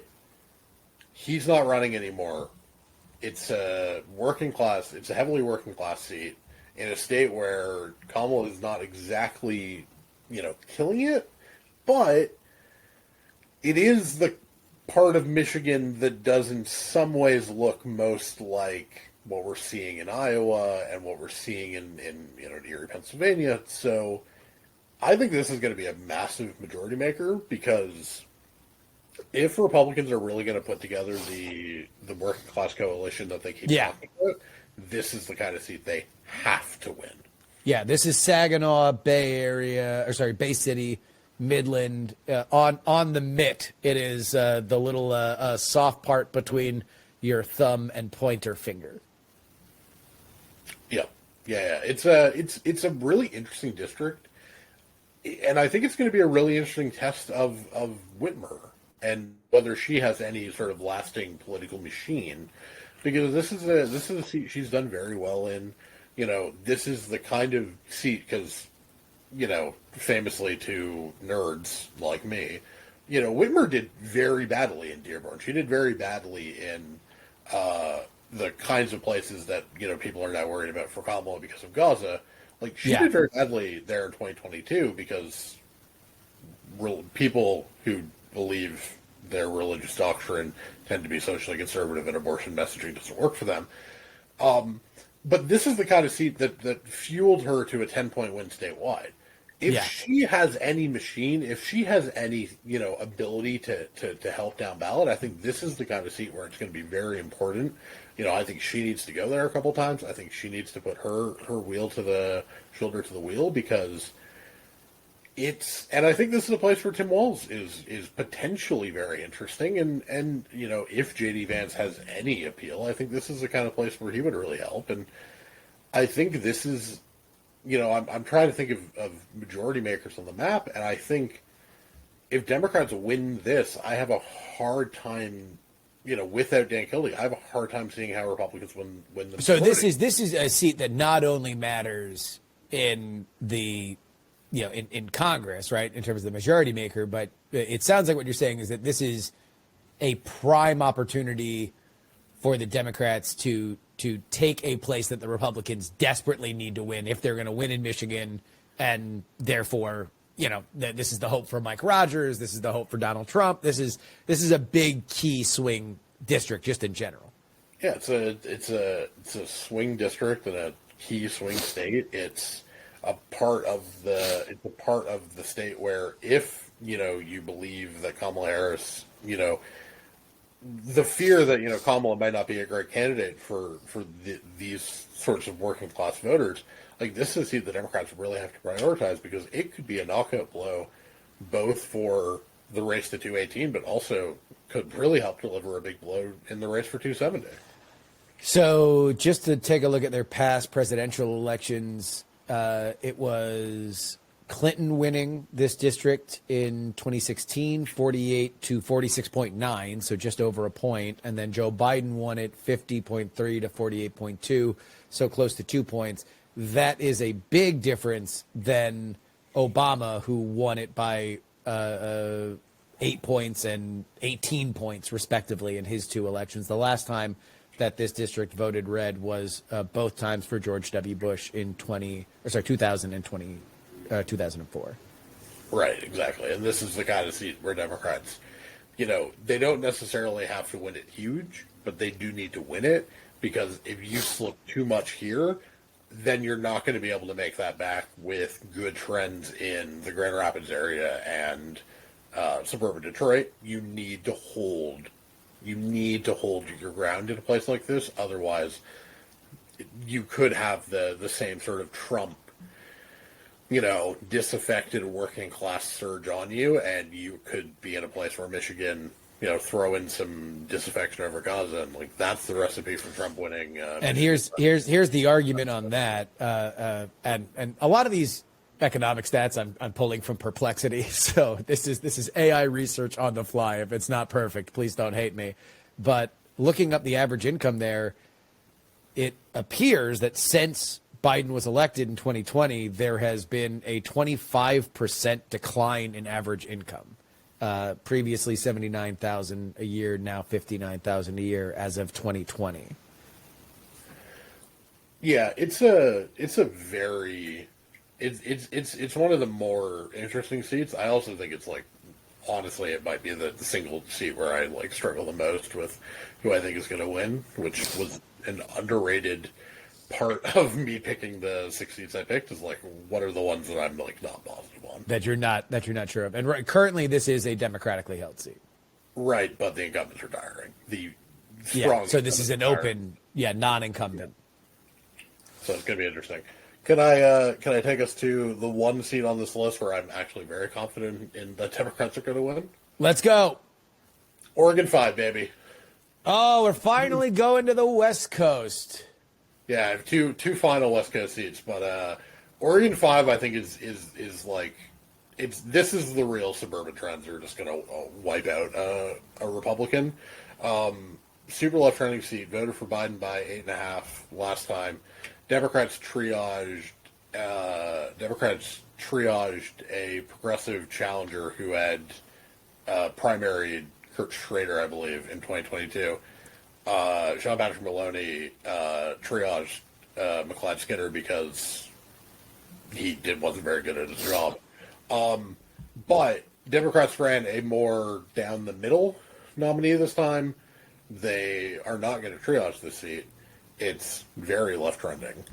he's not running anymore. It's a heavily working class seat in a state where Kamala is not exactly, killing it, but it is the part of Michigan that does in some ways look most like what we're seeing in Iowa and what we're seeing in Erie, Pennsylvania. So I think this is going to be a massive majority maker, because if Republicans are really going to put together the working class coalition that they keep talking about, this is the kind of seat they have to win. Yeah, this is Saginaw, Bay City, Midland, on the mitt. It is the little soft part between your thumb and pointer finger. Yeah. It's a really interesting district, and I think it's going to be a really interesting test of Whitmer and whether she has any sort of lasting political machine, because this is a seat she's done very well in. This is the kind of seat, because famously to nerds like me, Whitmer did very badly in Dearborn. She did very badly in the kinds of places that people are now worried about for Kamala because of Gaza. Like, she did very badly there in 2022 because people who believe their religious doctrine tend to be socially conservative, and abortion messaging doesn't work for them. But this is the kind of seat that fueled her to a 10-point win statewide. If she has any machine, if she has any, ability to help down ballot, I think this is the kind of seat where it's going to be very important. I think she needs to go there a couple times. I think she needs to put her shoulder to the wheel, because and I think this is a place where Tim Walz is potentially very interesting. And if J.D. Vance has any appeal, I think this is the kind of place where he would really help. And I think this is, I'm trying to think of majority makers on the map, and I think if Democrats win this, I have a hard time, without Dan Kildee, I have a hard time seeing how Republicans win the majority. So this is a seat that not only matters in the in Congress, right, in terms of the majority maker, but it sounds like what you're saying is that this is a prime opportunity for the Democrats to take a place that the Republicans desperately need to win if they're going to win in Michigan, and therefore, this is the hope for Mike Rogers, this is the hope for Donald Trump. This is a big key swing district just in general. Yeah, it's a swing district and a key swing state. It's a part of the state where, if you believe that Kamala Harris, the fear that Kamala might not be a great candidate for these sorts of working class voters, like, this is a seat the Democrats really have to prioritize, because it could be a knockout blow both for the race to 218, but also could really help deliver a big blow in the race for 270. So just to take a look at their past presidential elections, it was Clinton winning this district in 2016, 48 to 46.9, so just over a point. And then Joe Biden won it 50.3 to 48.2, so close to 2 points. That is a big difference than Obama, who won it by 8 points and 18 points, respectively, in his two elections. The last time that this district voted red was both times for George W. Bush in 2004. Right, exactly. And this is the kind of seat where Democrats, they don't necessarily have to win it huge, but they do need to win it, because if you slip too much here, then you're not going to be able to make that back with good trends in the Grand Rapids area and suburban Detroit. You need to hold your ground in a place like this. Otherwise, you could have the same sort of Trump, disaffected working class surge on you, and you could be in a place where Michigan, throw in some disaffection over Gaza, and that's the recipe for Trump winning. And here's the argument on that, and a lot of these economic stats I'm pulling from Perplexity, so this is AI research on the fly. If it's not perfect, please don't hate me. But looking up the average income there, it appears that since Biden was elected in 2020, there has been a 25% decline in average income. Previously 79,000 a year, now 59,000 a year as of 2020. Yeah, it's one of the more interesting seats. I also think it's like, honestly, it might be the single seat where I like struggle the most with who I think is going to win, which was an underrated part of me picking the 6 seats I picked. Is like, what are the ones that I'm like not positive on, that you're not sure of. And currently, this is a democratically held seat. Right, but the incumbents are retiring. So this is an open, non-incumbent. So it's going to be interesting. Can I take us to the one seat on this list where I'm actually very confident in the Democrats are going to win? Let's go. Oregon 5, baby. Oh, we're finally going to the West Coast. Yeah, I have two final West Coast seats, but Oregon 5 I think is like this is the real suburban trends that are just going to wipe out a Republican. Super left trending seat, voted for Biden by 8.5 last time. Democrats triaged a progressive challenger who had primaried Kurt Schrader, I believe, in 2022. Sean Patrick Maloney triaged McLeod Skinner because he wasn't very good at his job. But Democrats ran a more down the middle nominee this time. They are not going to triage this seat. It's very left trending.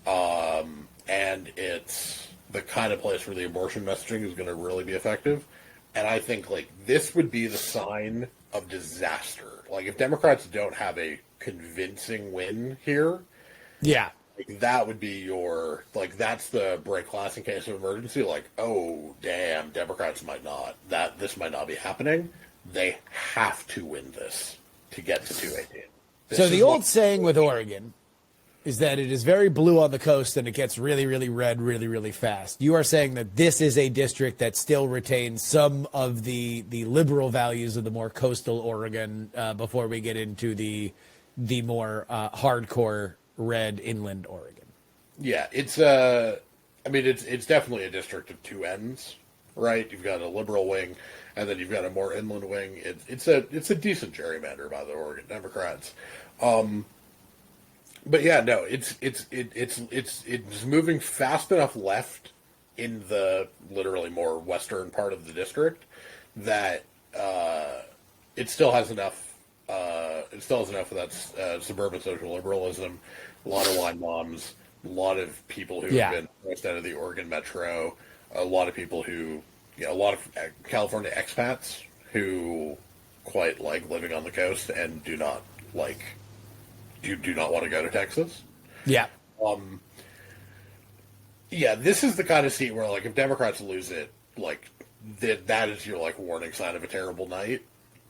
And it's the kind of place where the abortion messaging is going to really be effective. And I think like this would be the sign of disaster. Like if Democrats don't have a convincing win here, like, that would be that's the break glass in case of emergency. Like, oh damn, Democrats this might not be happening. They have to win this to get to 218. So the old saying with Oregon is that it is very blue on the coast and it gets really, really red really, really fast. You are saying that this is a district that still retains some of the liberal values of the more coastal Oregon before we get into the more hardcore red inland Oregon. Yeah, it's definitely a district of two ends, right? You've got a liberal wing, and then you've got a more inland wing. It's a decent gerrymander by the Oregon Democrats. But yeah, no, it's moving fast enough left in the literally more western part of the district that it still has enough. It still has enough of that suburban social liberalism. A lot of line moms, a lot of people who have been forced out of the Oregon metro, a lot of people who, a lot of California expats who quite like living on the coast and do not want to go to Texas. Yeah. This is the kind of seat where, like, if Democrats lose it, like, that is your, like, warning sign of a terrible night.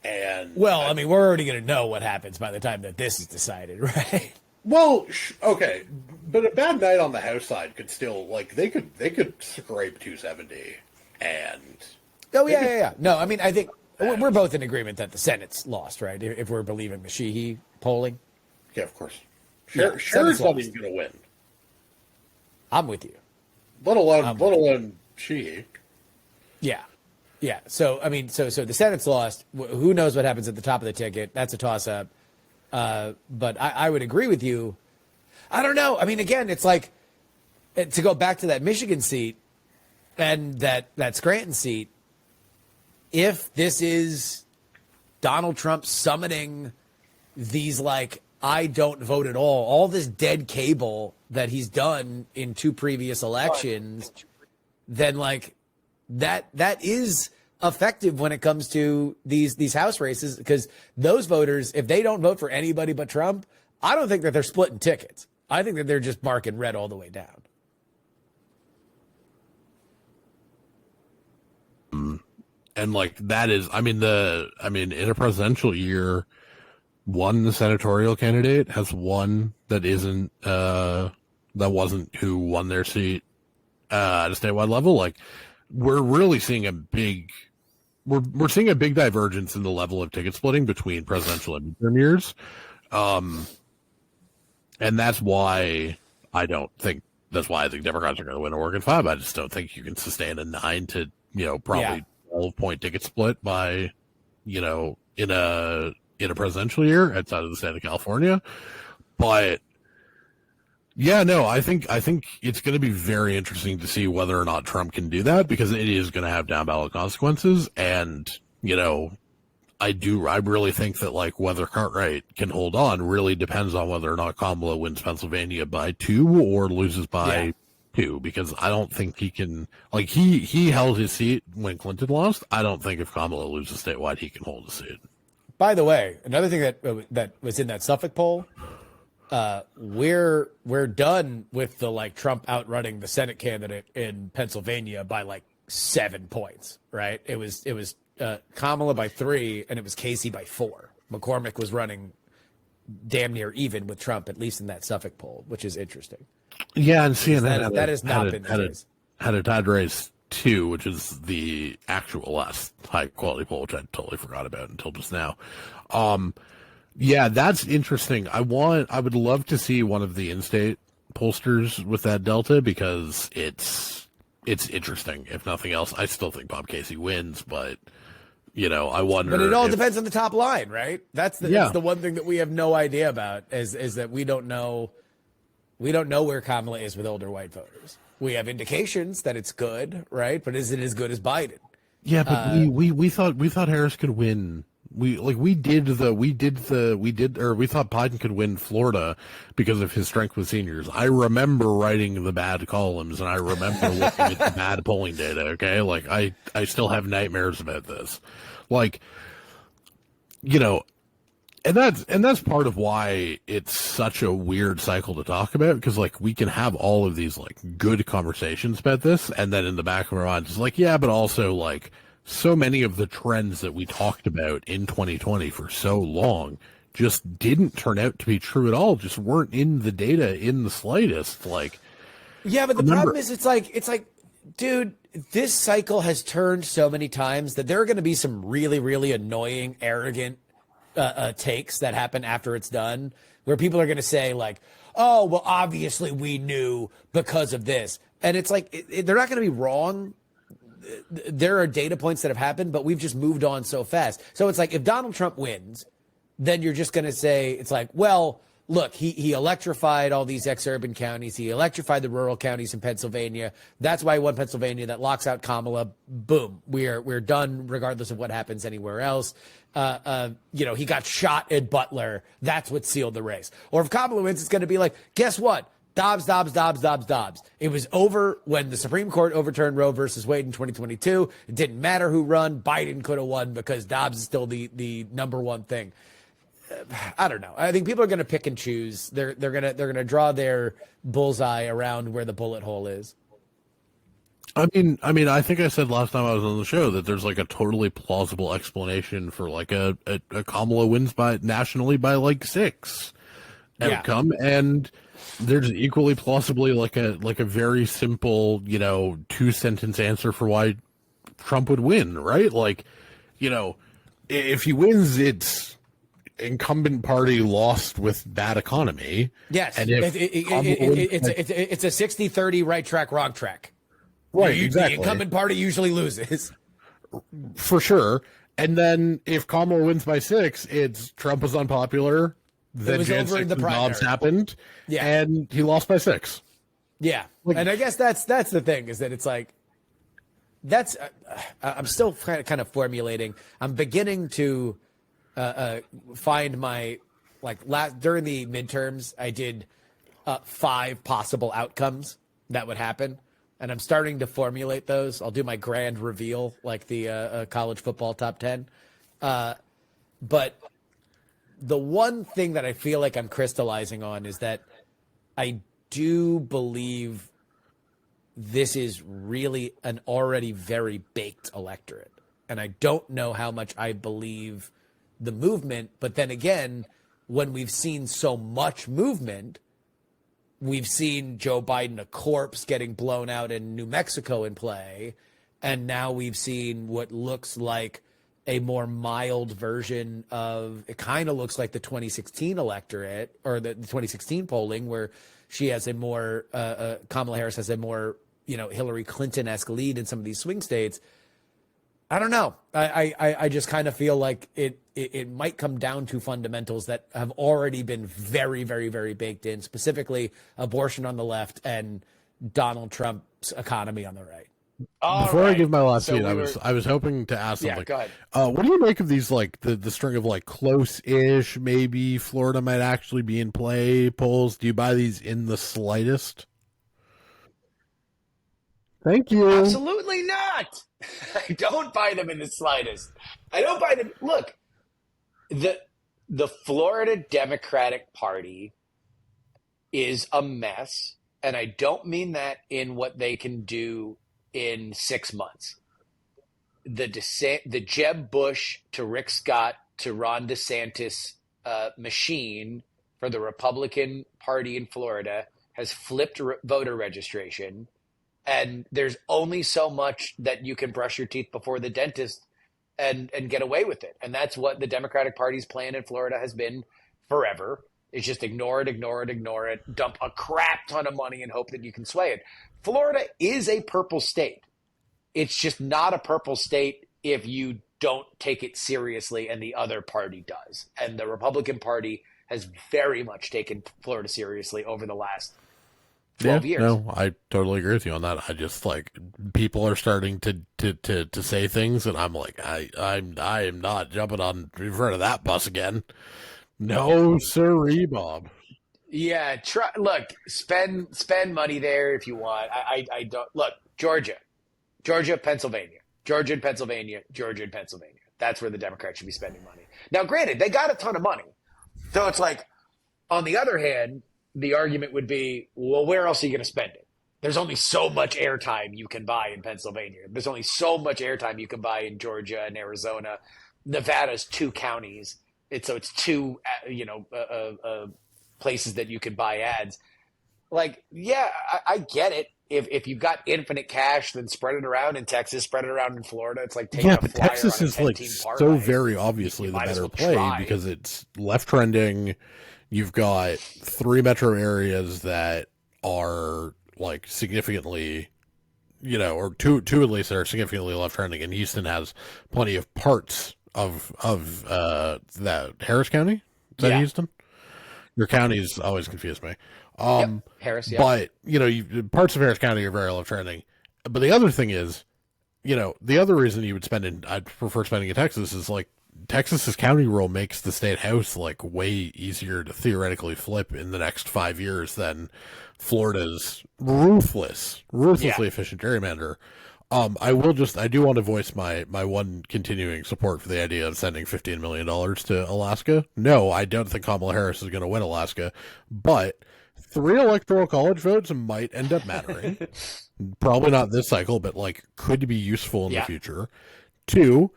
And we're already going to know what happens by the time that this is decided, right? Well, okay, but a bad night on the House side could still, like, they could scrape 270 and. Oh yeah. No, I mean, I think we're both in agreement that the Senate's lost, right? If we're believing the Sheehy polling. Yeah, of course. Sherrod's not even going to win. I'm with you. Let alone Sheehy. Yeah. So I mean, so the Senate's lost. Who knows what happens at the top of the ticket? That's a toss-up. But I would agree with you. I don't know. I mean, again, it's like to go back to that Michigan seat and that Scranton seat. If this is Donald Trump summoning these, like, I don't vote at all this dead cable that he's done in two previous elections, then like that is effective when it comes to these House races, because those voters, if they don't vote for anybody but Trump, I don't think that they're splitting tickets. I think that they're just marking red all the way down. And like that is, in a presidential year, one senatorial candidate has one that isn't that wasn't who won their seat at a statewide level. Like we're really seeing we're seeing a big divergence in the level of ticket splitting between presidential and midterm years. And that's why I don't think that's why I think Democrats are going to win Oregon 5. I just don't think you can sustain a 9 to, probably 12-point ticket split by, in a presidential year outside of the state of California. But yeah, no, I think it's going to be very interesting to see whether or not Trump can do that, because it is going to have down ballot consequences. And, I really think that like whether Cartwright can hold on really depends on whether or not Kamala wins Pennsylvania by 2 or loses by 2, because I don't think he can, like he held his seat when Clinton lost. I don't think if Kamala loses statewide, he can hold a seat. By the way, another thing that was in that Suffolk poll, we're done with the like Trump outrunning the Senate candidate in Pennsylvania by like 7 points, right? It was Kamala by 3, and it was Casey by 4. McCormick was running damn near even with Trump, at least in that Suffolk poll, which is interesting. Yeah, and CNN that has not been the case. Had a tied race 2, which is the actual last high quality poll, which I totally forgot about until just now. Yeah, that's interesting. I would love to see one of the in-state pollsters with that delta, because it's interesting. If nothing else, I still think Bob Casey wins, but I wonder. But it all depends on the top line, right? That's the one thing that we have no idea about is that we don't know where Kamala is with older white voters. We have indications that it's good, right? But is it as good as Biden? Yeah, but we thought Harris could win. We thought Biden could win Florida because of his strength with seniors. I remember writing the bad columns, and I remember looking at the bad polling data. Okay, like I still have nightmares about this, like, and that's part of why it's such a weird cycle to talk about, because like we can have all of these like good conversations about this, and then in the back of our minds it's like, yeah, but also like so many of the trends that we talked about in 2020 for so long just didn't turn out to be true at all, just weren't in the data in the slightest. Like, yeah, but the problem is it's like, dude, this cycle has turned so many times that there are going to be some really, really annoying, arrogant takes that happen after it's done, where people are going to say like, oh, well, obviously we knew because of this. And it's like, they're not going to be wrong. There are data points that have happened, but we've just moved on so fast. So it's like, if Donald Trump wins, then you're just going to say, it's like, well, look, he electrified all these exurban counties. He electrified the rural counties in Pennsylvania. That's why he won Pennsylvania. That locks out Kamala. Boom. We're done regardless of what happens anywhere else. He got shot at Butler. That's what sealed the race. Or if Kamala wins, it's going to be like, guess what? Dobbs. It was over when the Supreme Court overturned Roe versus Wade in 2022. It didn't matter who won. Biden could have won because Dobbs is still the number one thing. I don't know. I think people are going to pick and choose. They're going to draw their bullseye around where the bullet hole is. I mean, I think I said last time I was on the show that there's like a totally plausible explanation for like a Kamala wins nationally by like 6 outcome, and there's equally plausibly like a very simple 2-sentence answer for why Trump would win, right? Like, if he wins, it's incumbent party lost with bad economy. Yes, and it's a 60-30 right track, wrong track. Right, exactly. The incumbent party usually loses. For sure. And then if Kamala wins by 6, it's Trump was unpopular. Then Jan 6 and Dobbs happened, and he lost by 6. Yeah, and I guess that's the thing, is that it's like, that's I'm still kind of formulating. I'm beginning to find my, like, during the midterms, I did 5 possible outcomes that would happen, and I'm starting to formulate those. I'll do my grand reveal, like the college football top 10, but the one thing that I feel like I'm crystallizing on is that I do believe this is really an already very baked electorate. And I don't know how much I believe the movement. But then again, when we've seen so much movement, we've seen Joe Biden, a corpse, getting blown out in New Mexico in play. And now we've seen what looks like a more mild version of, it kind of looks like the 2016 electorate, or the 2016 polling, where she has a more, Kamala Harris has a more, Hillary Clinton-esque lead in some of these swing states. I don't know. I just kind of feel like it might come down to fundamentals that have already been very, very, very baked in, specifically abortion on the left and Donald Trump's economy on the right. Before I give my last tweet, I was hoping to ask something. Yeah, go ahead. What do you make of these, like, the string of, like, close-ish, maybe Florida might actually be in play polls? Do you buy these in the slightest? Thank you. Absolutely not. I don't buy them in the slightest. I don't buy them. Look, the Florida Democratic Party is a mess, and I don't mean that in what they can do in 6 months. The Jeb Bush to Rick Scott to Ron DeSantis machine for the Republican Party in Florida has flipped voter registration. And there's only so much that you can brush your teeth before the dentist and get away with it. And that's what the Democratic Party's plan in Florida has been forever. It's just ignore it, dump a crap ton of money and hope that you can sway it. Florida is a purple state. It's just not a purple state if you don't take it seriously and the other party does. And the Republican Party has very much taken Florida seriously over the last 12 years. No, I totally agree with you on that. I just, like, people are starting to say things, and I'm like, I am not jumping on in front of that bus again. No, sirree, Bob. Yeah, look, spend money there if you want. I don't look, Georgia, Pennsylvania, Georgia and Pennsylvania. That's where the Democrats should be spending money. Now, granted, they got a ton of money, so it's like, on the other hand, the argument would be, well, where else are you going to spend it? There's only so much airtime you can buy in Pennsylvania. There's only so much airtime you can buy in Georgia and Arizona. Nevada's 2 counties. It's 2, places that you can buy ads. Like, yeah, I get it. If you've got infinite cash, then spread it around in Texas, spread it around in Florida. It's like taking a flyer Texas on a is, like, 10-team so parlay. very obviously the better well play try. because it's left trending. You've got 3 metro areas that are, like, significantly, or two at least that are significantly left trending, and Houston has plenty of parts of that. Harris County? Is that Houston? Your counties always confuse me. Harris, yeah. But, parts of Harris County are very left trending. But the other thing is, the other reason you would I'd prefer spending in Texas is, like, Texas's county rule makes the state house, like, way easier to theoretically flip in the next 5 years than Florida's ruthlessly efficient gerrymander. I do want to voice my one continuing support for the idea of sending $15 million to Alaska. No, I don't think Kamala Harris is going to win Alaska, but 3 electoral college votes might end up mattering. Probably not this cycle, but, like, could be useful in the future. 2,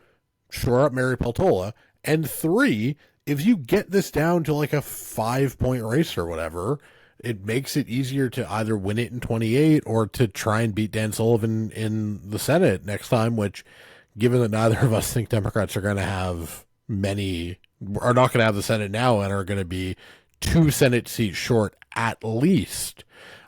shore up Mary Peltola. And 3, if you get this down to, like, a 5-point race or whatever, it makes it easier to either win it in 28 or to try and beat Dan Sullivan in the Senate next time, which, given that neither of us think Democrats are not going to have the Senate now and are going to be 2 Senate seats short at least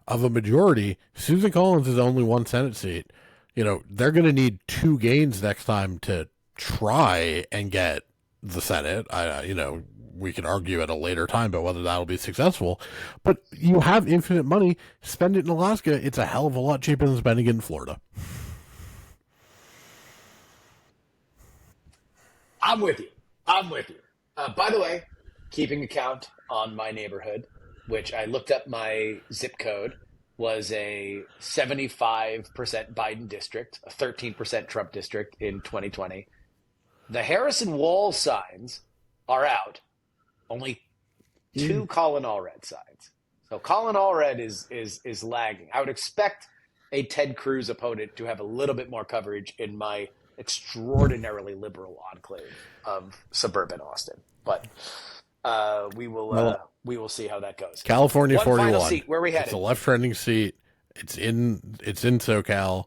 of a majority, Susan Collins is only 1 Senate seat. They're going to need 2 gains next time to try and get the Senate. We can argue at a later time about whether that'll be successful, but you have infinite money. Spend it in Alaska. It's a hell of a lot cheaper than spending it in Florida. I'm with you. By the way, keeping account on my neighborhood, which I looked up, my zip code was a 75% Biden district, a 13% Trump district in 2020. The Harrison Wall signs are out. Only 2 Colin Allred signs. So Colin Allred is lagging. I would expect a Ted Cruz opponent to have a little bit more coverage in my extraordinarily liberal enclave of suburban Austin. But we will see how that goes. California 41. Final seat. Where are we headed? It's a left trending seat. It's in SoCal.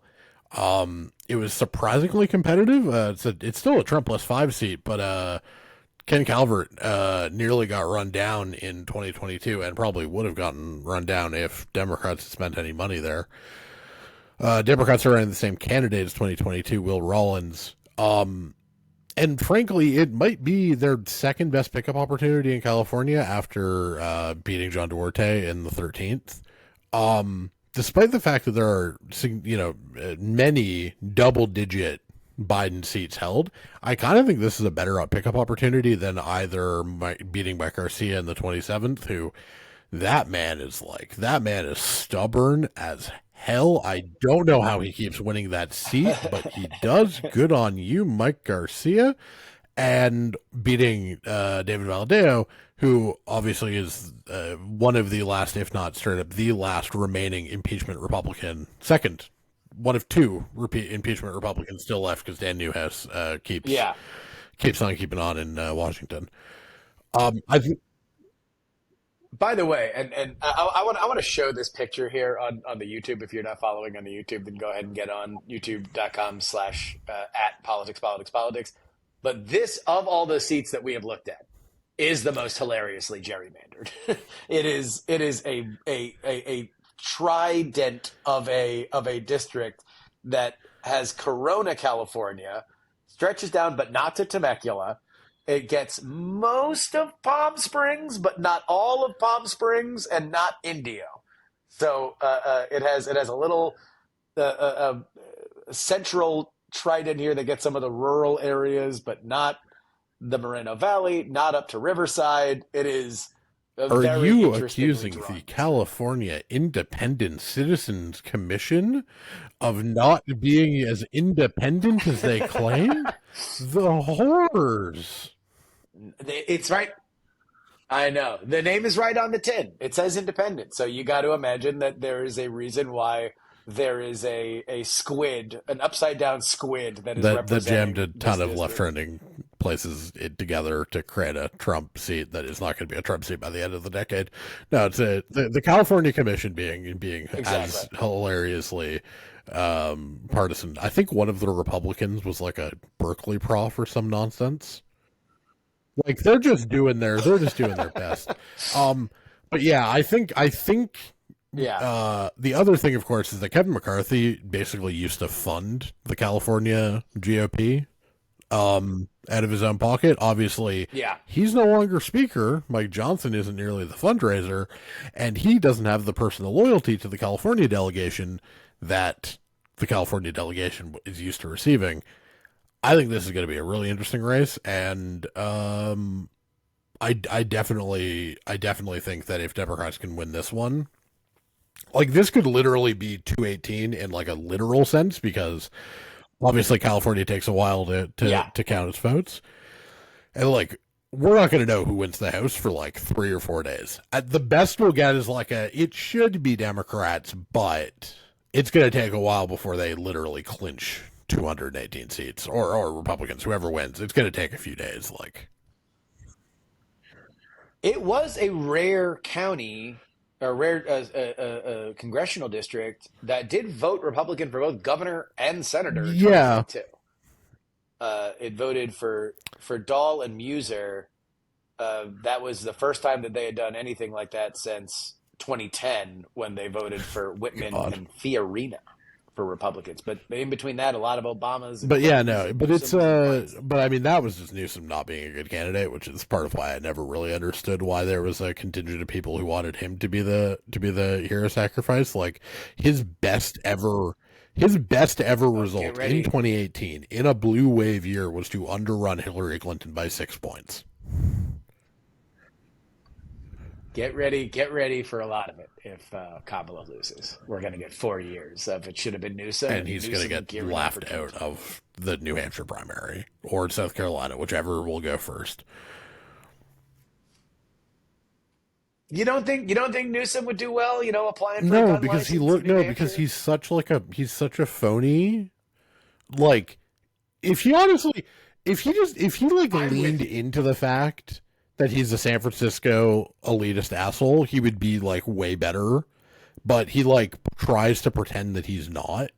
It was surprisingly competitive. It's still a Trump plus 5 seat, but Ken Calvert nearly got run down in 2022 and probably would have gotten run down if Democrats had spent any money there. Democrats are running the same candidate as 2022, Will Rollins. And frankly, it might be their second best pickup opportunity in California after beating John Duarte in the 13th. Despite the fact that there are, many double-digit Biden seats held, I kind of think this is a better pickup opportunity than either beating Mike Garcia in the 27th, who that man is stubborn as hell. I don't know how he keeps winning that seat, but he does. Good on you, Mike Garcia. And beating David Valadao, who obviously is one of the last, if not straight up the last remaining impeachment Republican, second, one of two impeachment Republicans still left because Dan Newhouse keeps on keeping on in Washington. By the way, and I want to show this picture here on the YouTube. If you're not following on the YouTube, then go ahead and get on youtube.com/@politics. But this, of all the seats that we have looked at, is the most hilariously gerrymandered. It is a trident of a district that has Corona, California, stretches down but not to Temecula. It gets most of Palm Springs, but not all of Palm Springs, and not Indio. So it has a little central trident here that gets some of the rural areas, but not the Moreno Valley, not up to Riverside. It is Are you accusing the California Independent Citizens Commission of not being as independent as they claim? The horrors. It's right. I know. The name is right on the tin. It says independent. So you got to imagine that there is a reason why there is a squid, an upside down squid that is representing. That jammed a ton of left trending places together to create a Trump seat that is not going to be a Trump seat by the end of the decade. No, it's the California Commission being exactly. As hilariously partisan. I think one of the Republicans was like a Berkeley prof or some nonsense. Like they're just doing their best. But yeah, I think. Yeah. The other thing, of course, is that Kevin McCarthy basically used to fund the California GOP out of his own pocket. Obviously, he's no longer speaker. Mike Johnson isn't nearly the fundraiser, and he doesn't have the personal loyalty to the California delegation that the California delegation is used to receiving. I think this is going to be a really interesting race, and I definitely think that if Democrats can win this one, like this could literally be 218 in like a literal sense, because obviously California takes a while to count its votes, and like we're not going to know who wins the House for like 3 or 4 days. At the best we'll get is like it should be Democrats, but it's going to take a while before they literally clinch 218 seats, or Republicans, whoever wins. It's going to take a few days. Like it was a rare county, a rare congressional district that did vote Republican for both governor and senator. Yeah, it voted for Dahl and Muser. That was the first time that they had done anything like that since 2010, when they voted for Whitman and Fiorina for Republicans. But in between that, a lot of Obamas. But yeah, no, but it's but I mean, that was just Newsom not being a good candidate, which is part of why I never really understood why there was a contingent of people who wanted him to be the hero sacrifice. Like his best ever result in 2018 in a blue wave year was to underrun Hillary Clinton by 6 points. Get ready for a lot of it if Kamala loses. We're going to get 4 years of it should have been Newsom. And he's going to get laughed out of the New Hampshire primary or South Carolina, whichever will go first. You don't think Newsom would do well, applying for a gun because license because he's such a phony. Like if he leaned into the fact that he's a San Francisco elitist asshole, he would be like way better. But he like tries to pretend that he's not.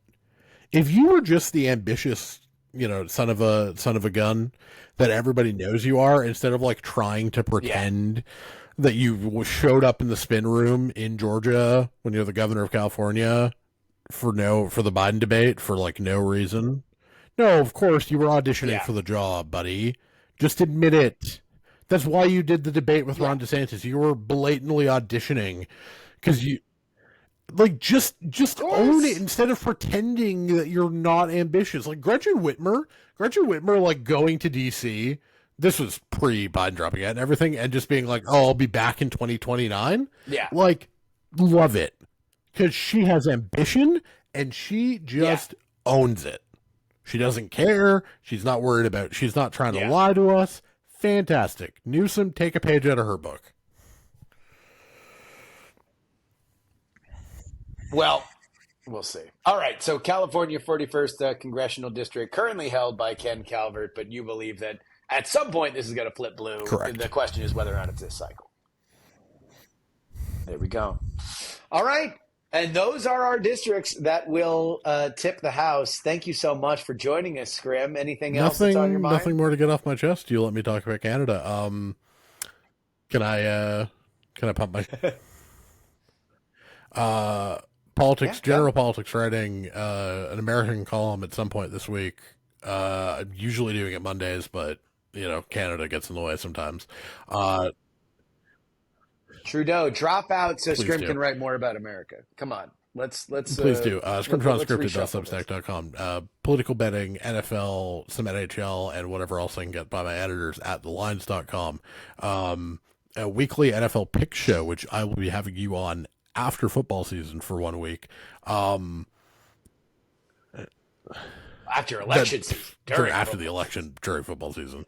If you were just the ambitious, son of a gun that everybody knows you are, instead of like trying to pretend that you showed up in the spin room in Georgia when you're the governor of California for the Biden debate for like no reason. No, of course you were auditioning for the job, buddy. Just admit it. That's why you did the debate with Ron DeSantis. You were blatantly auditioning because you like just own it instead of pretending that you're not ambitious. Like Gretchen Whitmer, like going to DC. This was pre Biden dropping out and everything, and just being like, "Oh, I'll be back in 2029." Yeah, like love it because she has ambition and she just owns it. She doesn't care. She's not worried about. She's not trying to lie to us. Fantastic. Newsom, take a page out of her book. Well, we'll see. All right. So California 41st Congressional District currently held by Ken Calvert, but you believe that at some point this is going to flip blue. Correct. The question is whether or not it's this cycle. There we go. All right. And those are our districts that will tip the House. Thank you so much for joining us, Scrim. Anything else that's on your mind? Nothing more to get off my chest. You let me talk about Canada. Can I pump my politics, general politics writing an American column at some point this week. I'm usually doing it Mondays, but Canada gets in the way sometimes. Trudeau, drop out so Scrim can write more about America. Come on. Let's please do. Scrimshaw.scripted.substack.com. Political betting, NFL, some NHL, and whatever else I can get by my editors at thelines.com. A weekly NFL pick show, which I will be having you on after football season for 1 week. After election season. After the election, during football season.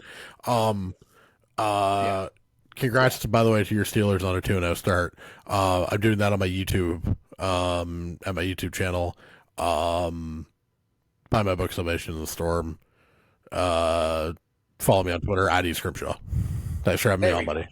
Congrats, by the way, to your Steelers on a 2-0 start. I'm doing that on my YouTube, at my YouTube channel. Buy my book, Salvation in the Storm. Follow me on Twitter, @Scrimshaw. Thanks for having me on, buddy.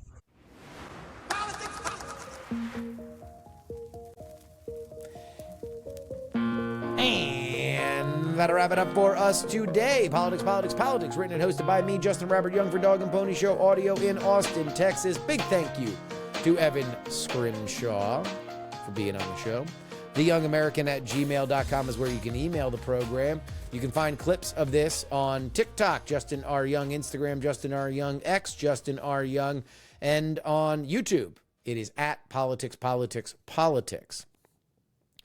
And that'll wrap it up for us today. Politics, written and hosted by me, Justin Robert Young, for Dog and Pony Show Audio in Austin, Texas. Big thank you to Evan Scrimshaw for being on the show. TheYoungAmerican@gmail.com is where you can email the program. You can find clips of this on TikTok, Justin R. Young, Instagram, Justin R. Young, X, Justin R. Young, and on YouTube, it is @Politics.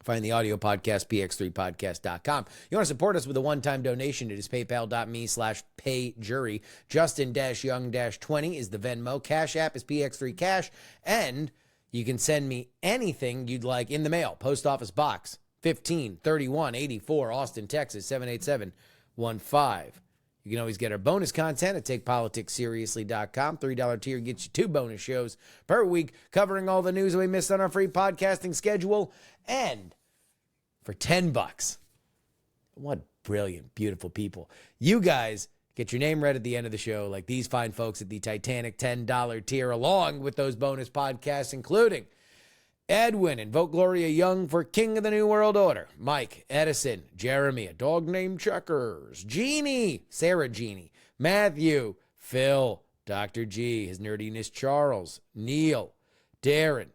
Find the audio podcast, px3podcast.com. You want to support us with a one-time donation, it is paypal.me/payjury. Justin-Young-20 is the Venmo. Cash App is px3cash. And you can send me anything you'd like in the mail. Post Office Box 153184, Austin, Texas 78715. You can always get our bonus content at TakePoliticsSeriously.com. $3 tier gets you 2 bonus shows per week covering all the news we missed on our free podcasting schedule. And for $10, what brilliant, beautiful people. You guys get your name read at the end of the show like these fine folks at the Titanic $10 tier, along with those bonus podcasts, including Edwin, Invoke Gloria Young for King of the New World Order, Mike, Edison, Jeremy, a dog named Checkers, Jeannie, Sarah Jeannie, Matthew, Phil, Dr. G, his nerdiness Charles, Neil, Darren,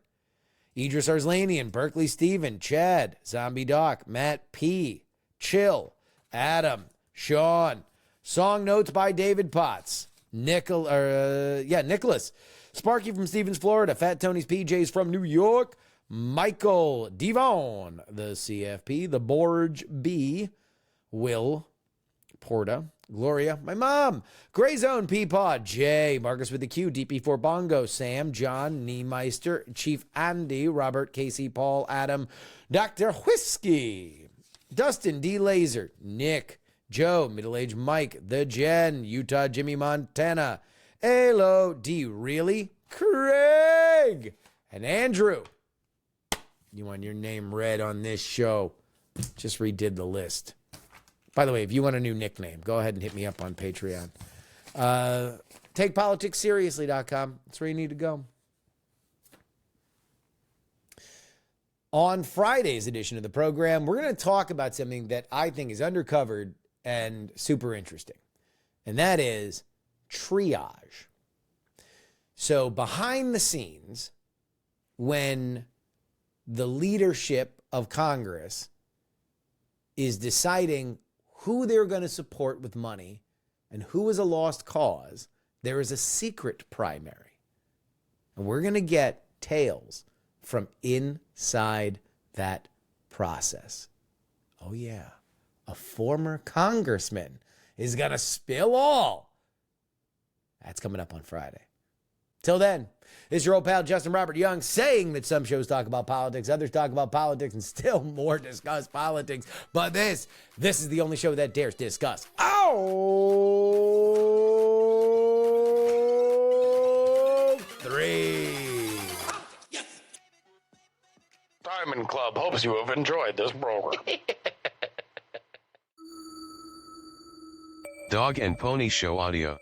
Idris Arslanian, Berkeley Steven, Chad, Zombie Doc, Matt P, Chill, Adam, Sean, song notes by David Potts, Nicholas, Sparky from Stevens, Florida, Fat Tony's PJs from New York, Michael Devon, the CFP, the Borge B, Will Porta, Gloria, my mom, Gray Zone, Peapod, Jay, Marcus with the Q, DP4 Bongo, Sam, John, Niemeister, Chief Andy, Robert, Casey, Paul, Adam, Dr. Whiskey, Dustin, D. Laser, Nick, Joe, Middle-Aged Mike, The Jen, Utah, Jimmy Montana, Alo, D. Really, Craig, and Andrew. You want your name read on this show? Just redid the list. By the way, if you want a new nickname, go ahead and hit me up on Patreon. TakePoliticsSeriously.com. That's where you need to go. On Friday's edition of the program, we're going to talk about something that I think is undercovered and super interesting, and that is triage. So behind the scenes, when the leadership of Congress is deciding who they're going to support with money and who is a lost cause, there is a secret primary. And we're going to get tales from inside that process. Oh, yeah. A former congressman is going to spill all. That's coming up on Friday. Till then, it's your old pal Justin Robert Young saying that some shows talk about politics, others talk about politics, and still more discuss politics. But this is the only show that dares discuss. Oh, three. Diamond Club hopes you have enjoyed this program. Dog and Pony Show audio.